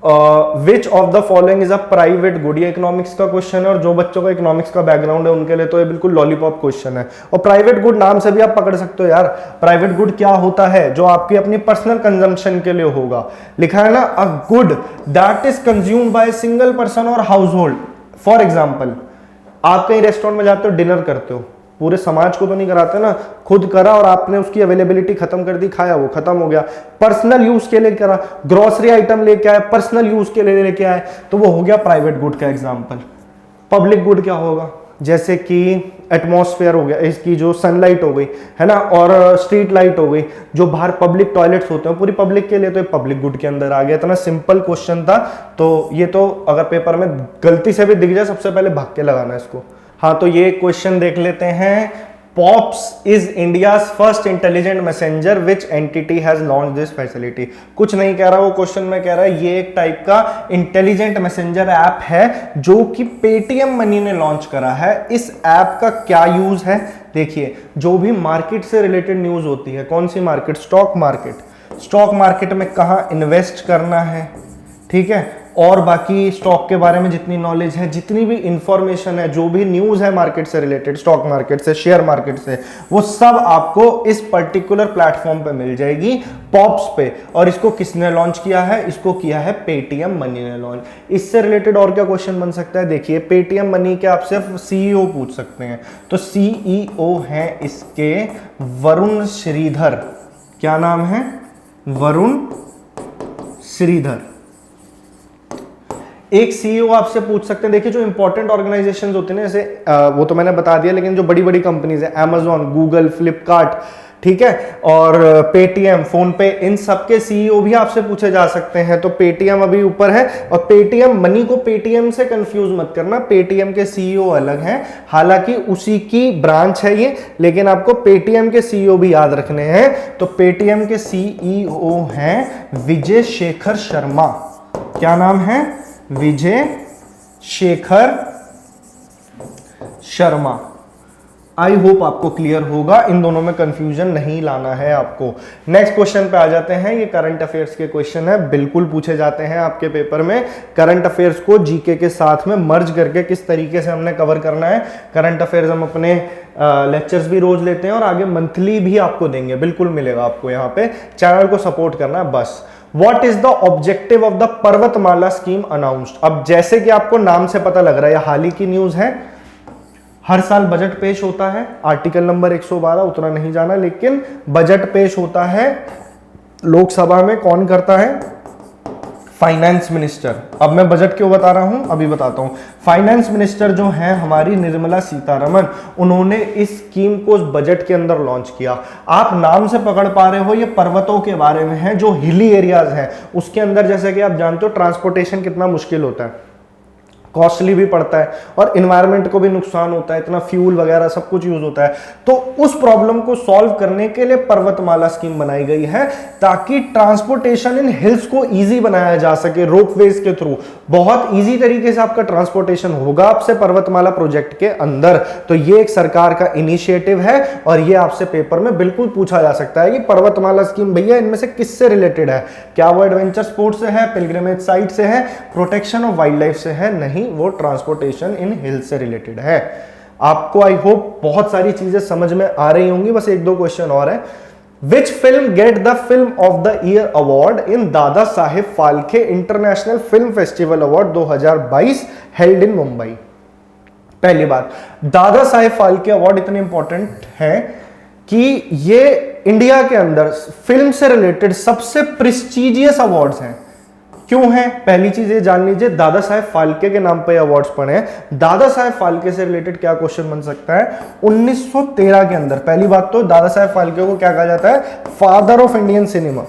which of the following is a private good? ये इकोनॉमिक्स का क्वेश्चन है, और जो बच्चों का इकोनॉमिक्स का बैकग्राउंड है उनके लिए तो ये बिल्कुल लॉलीपॉप क्वेश्चन है। और प्राइवेट गुड नाम से भी आप पकड़ सकते हो यार। प्राइवेट गुड क्या होता है? जो आपकी अपनी पर्सनल कंजम्पशन के लिए होगा। लिखा है ना, a good that is consumed by single person और हाउस होल्ड। फॉर एग्जाम्पल, आप कहीं रेस्टोरेंट में जाते हो, डिनर करते हो, पूरे समाज को तो नहीं कराते ना, खुद करा और आपने उसकी अवेलेबिलिटी खत्म कर दी, खाया, वो खत्म हो गया। पर्सनल यूज के लिए करा, ग्रोसरी आइटम लेके आए, पर्सनल यूज के लिए लेके आए, तो वो हो गया प्राइवेट गुड का एग्जांपल। पब्लिक गुड क्या होगा? जैसे कि एटमॉस्फेयर हो गया, इसकी जो सनलाइट हो गई है ना, और स्ट्रीट लाइट हो गई, जो बाहर पब्लिक टॉयलेट्स होते हैं पूरी पब्लिक के लिए, तो ये पब्लिक गुड के अंदर आ गया। इतना सिंपल क्वेश्चन था, तो ये तो अगर पेपर में गलती से भी दिख जाए सबसे पहले भाग के लगाना है इसको। हाँ, तो ये क्वेश्चन देख लेते हैं। Pops is India's first intelligent messenger, which entity has launch this facility? कुछ नहीं कह रहा वो क्वेश्चन में, कह रहा है ये एक टाइप का इंटेलिजेंट मैसेंजर ऐप है जो कि पेटीएम मनी ने लॉन्च करा है। इस ऐप का क्या यूज है? देखिए, जो भी मार्केट से रिलेटेड न्यूज होती है, कौन सी market? Stock market. Stock market में कहाँ इन्वेस्ट करना है, ठीक है, और बाकी स्टॉक के बारे में जितनी नॉलेज है, जितनी भी इंफॉर्मेशन है, जो भी न्यूज है मार्केट से रिलेटेड, स्टॉक मार्केट से, शेयर मार्केट से, वो सब आपको इस पर्टिकुलर प्लेटफॉर्म पे मिल जाएगी, पॉप्स पे। और इसको किसने लॉन्च किया है? इसको किया है पेटीएम मनी ने लॉन्च। इससे रिलेटेड और क्या क्वेश्चन बन सकता है? देखिए, पेटीएम मनी के आप सिर्फ सीईओ पूछ सकते हैं, तो सीईओ हैं इसके वरुण श्रीधर। क्या नाम है? वरुण श्रीधर। एक सीईओ आपसे पूछ सकते हैं। देखिए, जो इंपॉर्टेंट ऑर्गेनाइजेशंस होते हैं ना, जैसे वो तो मैंने बता दिया, लेकिन जो बड़ी बड़ी कंपनीज है, अमेजॉन, गूगल, फ्लिपकार्ट, ठीक है, और पेटीएम, फोन पे, इन सब के सीईओ भी आपसे पूछे जा सकते हैं। तो पेटीएम अभी ऊपर है, और पेटीएम मनी को पेटीएम से कंफ्यूज मत करना, पेटीएम के सीईओ अलग हैं, हालांकि उसी की ब्रांच है ये, लेकिन आपको पेटीएम के सीईओ भी याद रखने हैं। तो पेटीएम के सीईओ हैं विजय शेखर शर्मा। क्या नाम है? विजय शेखर शर्मा। आई होप आपको क्लियर होगा, इन दोनों में कंफ्यूजन नहीं लाना है आपको। नेक्स्ट क्वेश्चन पे आ जाते हैं। ये करंट अफेयर्स के क्वेश्चन है, बिल्कुल पूछे जाते हैं आपके पेपर में। करंट अफेयर्स को जीके के साथ में मर्ज करके किस तरीके से हमने कवर करना है। करंट अफेयर्स हम अपने लेक्चर्स भी रोज लेते हैं और आगे मंथली भी आपको देंगे, बिल्कुल मिलेगा आपको। यहाँ पे चैनल को सपोर्ट करना है बस। What is the objective of the पर्वतमाला स्कीम अनाउंस्ड? अब जैसे कि आपको नाम से पता लग रहा है, हाल ही की न्यूज है। हर साल बजट पेश होता है, आर्टिकल नंबर 112 उतना नहीं जाना, लेकिन बजट पेश होता है लोकसभा में। कौन करता है? Finance minister. अब मैं बजट क्यों बता रहा हूं, अभी बताता हूं। फाइनेंस मिनिस्टर जो है हमारी निर्मला सीतारमण, उन्होंने इस स्कीम को उस बजट के अंदर लॉन्च किया। आप नाम से पकड़ पा रहे हो, ये पर्वतों के बारे में है, जो हिली एरियाज हैं उसके अंदर। जैसे कि आप जानते हो ट्रांसपोर्टेशन कितना मुश्किल होता है, कॉस्टली भी पड़ता है और इन्वायरमेंट को भी नुकसान होता है, इतना फ्यूल वगैरह सब कुछ यूज होता है। तो उस प्रॉब्लम को सॉल्व करने के लिए पर्वतमाला स्कीम बनाई गई है, ताकि ट्रांसपोर्टेशन इन हिल्स को इजी बनाया जा सके। रोपवेज के थ्रू बहुत इजी तरीके से आपका ट्रांसपोर्टेशन होगा आपसे पर्वतमाला प्रोजेक्ट के अंदर। तो ये एक सरकार का इनिशिएटिव है और ये आपसे पेपर में बिल्कुल पूछा जा सकता है कि पर्वतमाला स्कीम भैया इनमें से किससे रिलेटेड है? क्या वो एडवेंचर स्पोर्ट्स से है, पिलग्रिमेज साइट से है, प्रोटेक्शन ऑफ वाइल्ड लाइफ से है? नहीं, वो ट्रांसपोर्टेशन इन हिल से रिलेटेड है। आपको आई होप बहुत सारी चीजें समझ में आ रही होंगी। बस एक दो क्वेश्चन और है। Which film get the film of the year award in Dadasaheb Phalke international film festival award 2022 held in Mumbai? पहली बात, दादा साहेब फाल्के अवार्ड इतने इंपॉर्टेंट है कि ये इंडिया के अंदर फिल्म से रिलेटेड सबसे प्रेस्टिजियस अवार्ड्स हैं। क्यों है? पहली चीज ये जान लीजिए, दादा साहेब फाल्के के नाम पे अवार्ड्स पड़े हैं। दादा साहेब फाल्के से रिलेटेड क्या क्वेश्चन बन सकता है? 1913 के अंदर, पहली बात तो दादा साहेब फाल्के को क्या कहा जाता है? Father of Indian cinema.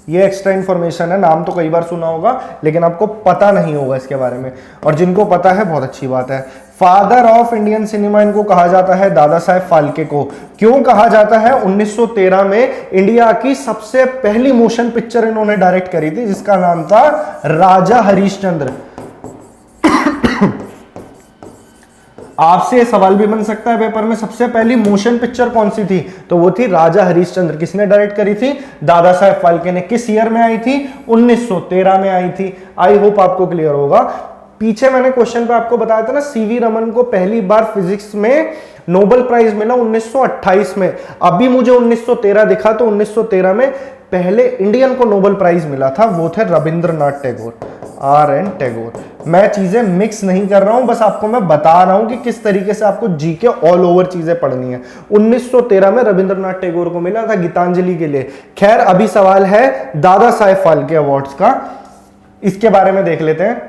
ये एक्स्ट्रा इंफॉर्मेशन है, नाम तो कई बार सुना होगा लेकिन आपको पता नहीं होगा इसके बारे में, और जिनको पता है बहुत अच्छी बात है। फादर ऑफ इंडियन सिनेमा इनको कहा जाता है, दादा साहेब फाल्के को। क्यों कहा जाता है? 1913 में इंडिया की सबसे पहली मोशन पिक्चर इन्होंने डायरेक्ट करी थी, जिसका नाम था राजा हरिश्चंद्र। आपसे सवाल भी बन सकता है पेपर में, सबसे पहली मोशन पिक्चर कौन सी थी? तो वो थी राजा हरिश्चंद्र। किसने डायरेक्ट करी थी? दादा साहेब फाल्के ने। किस ईयर में आई थी? 1913 में आई थी। आई होप आपको क्लियर होगा। पीछे मैंने क्वेश्चन पे आपको बताया था ना, सीवी रमन को पहली बार फिजिक्स में नोबेल प्राइज मिला 1928 में। अभी मुझे 1913 दिखा, तो 1913 में पहले इंडियन को नोबेल प्राइज मिला था, वो थे रविंद्रनाथ टैगोर, RN टैगोर। मैं चीजें मिक्स नहीं कर रहा हूं, बस आपको मैं बता रहा हूं कि किस तरीके से आपको जीके ऑल ओवर चीजें पढ़नी है। 1913 में रविंद्रनाथ टैगोर को मिला था गीतांजलि के लिए। खैर, अभी सवाल है दादा साहेब फाल्के अवार्ड्स का, इसके बारे में देख लेते हैं।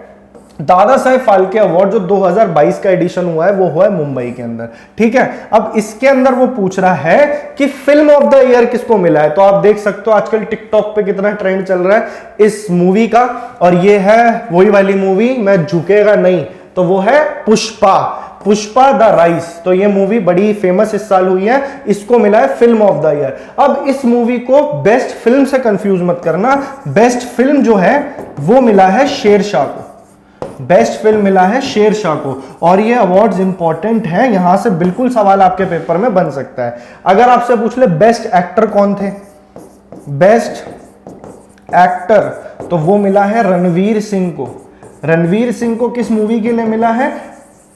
दादा साहेब फाल्के अवार्ड जो 2022 का एडिशन हुआ है, वो हुआ है मुंबई के अंदर। ठीक है, अब इसके अंदर वो पूछ रहा है कि फिल्म ऑफ द ईयर किसको मिला है। तो आप देख सकते हो आजकल टिकटॉक पे कितना ट्रेंड चल रहा है इस मूवी का, और ये है वही वाली मूवी, मैं झुकेगा नहीं, तो वो है पुष्पा, पुष्पा द राइस। तो ये मूवी बड़ी फेमस इस साल हुई है, इसको मिला है फिल्म ऑफ द ईयर। अब इस मूवी को बेस्ट फिल्म से कंफ्यूज मत करना, बेस्ट फिल्म जो है वो मिला है शेरशाह को। बेस्ट फिल्म मिला है शेरशाह को, और ये अवार्ड्स इंपॉर्टेंट है, यहां से बिल्कुल सवाल आपके पेपर में बन सकता है। अगर आपसे पूछ ले बेस्ट एक्टर कौन थे, बेस्ट एक्टर, तो वो मिला है रणवीर सिंह को। रणवीर सिंह को किस मूवी के लिए मिला है?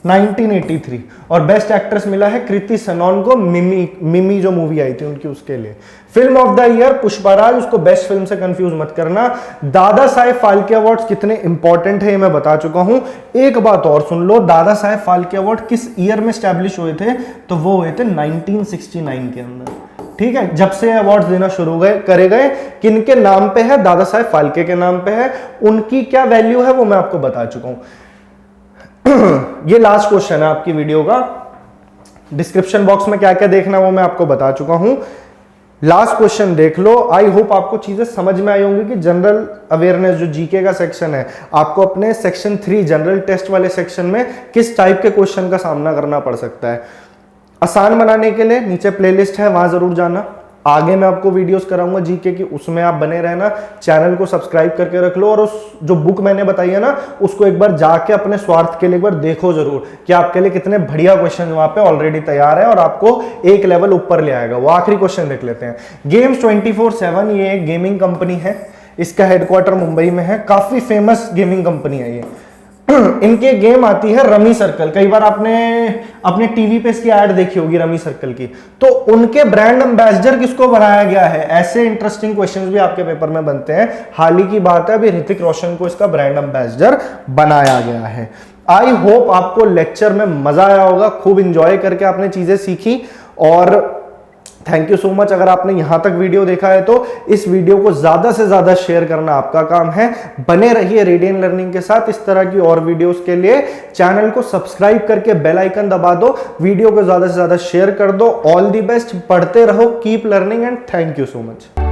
1983। और बेस्ट एक्ट्रेस मिला है कृति सनोन को, मिमी जो मूवी आई थी उनकी, उसके लिए। Film of the year Pushparaj, उसको बेस्ट फिल्म से कंफ्यूज मत करना। दादा साहेब फाल्के अवार्ड्स कितने इंपॉर्टेंट है ये मैं बता चुका हूं। एक बात और सुन लो, दादा साहेब फाल्के अवार्ड किस ईयर में स्टैब्लिश हुए थे? तो वो हुए थे 1969 के अंदर। ठीक है, जब से अवार्ड्स देना शुरू करे गए, किनके नाम पे है? दादा साहेब फाल्के के नाम पे है। उनकी क्या वैल्यू है वो मैं आपको बता चुका हूं। ये लास्ट क्वेश्चन है आपकी वीडियो का। डिस्क्रिप्शन बॉक्स में क्या क्या देखना वो मैं आपको बता चुका हूं। लास्ट क्वेश्चन देख लो। आई होप आपको चीजें समझ में आई होंगी कि जनरल अवेयरनेस जो जीके का सेक्शन है, आपको अपने सेक्शन 3 जनरल टेस्ट वाले सेक्शन में किस टाइप के क्वेश्चन का सामना करना पड़ सकता है। आसान बनाने के लिए नीचे प्लेलिस्ट है, वहां जरूर जाना। आगे मैं आपको वीडियोस कराऊंगा जीके की, उसमें आप बने रहना, चैनल को सब्सक्राइब करके रख लो और उस जो बुक मैंने बताई है ना उसको एक बार जाके अपने स्वार्थ के लिए एक बार देखो जरूर कि आपके लिए कितने बढ़िया क्वेश्चन वहां पे ऑलरेडी तैयार है और आपको एक लेवल ऊपर ले आएगा। वो आखिरी क्वेश्चन देख लेते हैं। गेम्स 24/7 ये एक गेमिंग कंपनी है, इसका हेडक्वार्टर मुंबई में है, काफी फेमस गेमिंग कंपनी है ये। इनके गेम आती है रमी सर्कल, कई बार आपने अपने टीवी पे इसकी ऐड देखी होगी रमी सर्कल की। तो उनके ब्रांड एम्बेसडर किसको बनाया गया है? ऐसे इंटरेस्टिंग क्वेश्चंस भी आपके पेपर में बनते हैं। हाल ही की बात है, अभी ऋतिक रोशन को इसका ब्रांड एम्बेसडर बनाया गया है। आई होप आपको लेक्चर में मजा आया होगा, खूब इंजॉय करके आपने चीजें सीखी। और थैंक यू सो मच, अगर आपने यहां तक वीडियो देखा है तो इस वीडियो को ज्यादा से ज्यादा शेयर करना आपका काम है। बने रहिए रेडियन लर्निंग के साथ, इस तरह की और वीडियोस के लिए चैनल को सब्सक्राइब करके बेल आइकन दबा दो, वीडियो को ज्यादा से ज्यादा शेयर कर दो। ऑल दी बेस्ट, पढ़ते रहो, keep learning and thank you so much.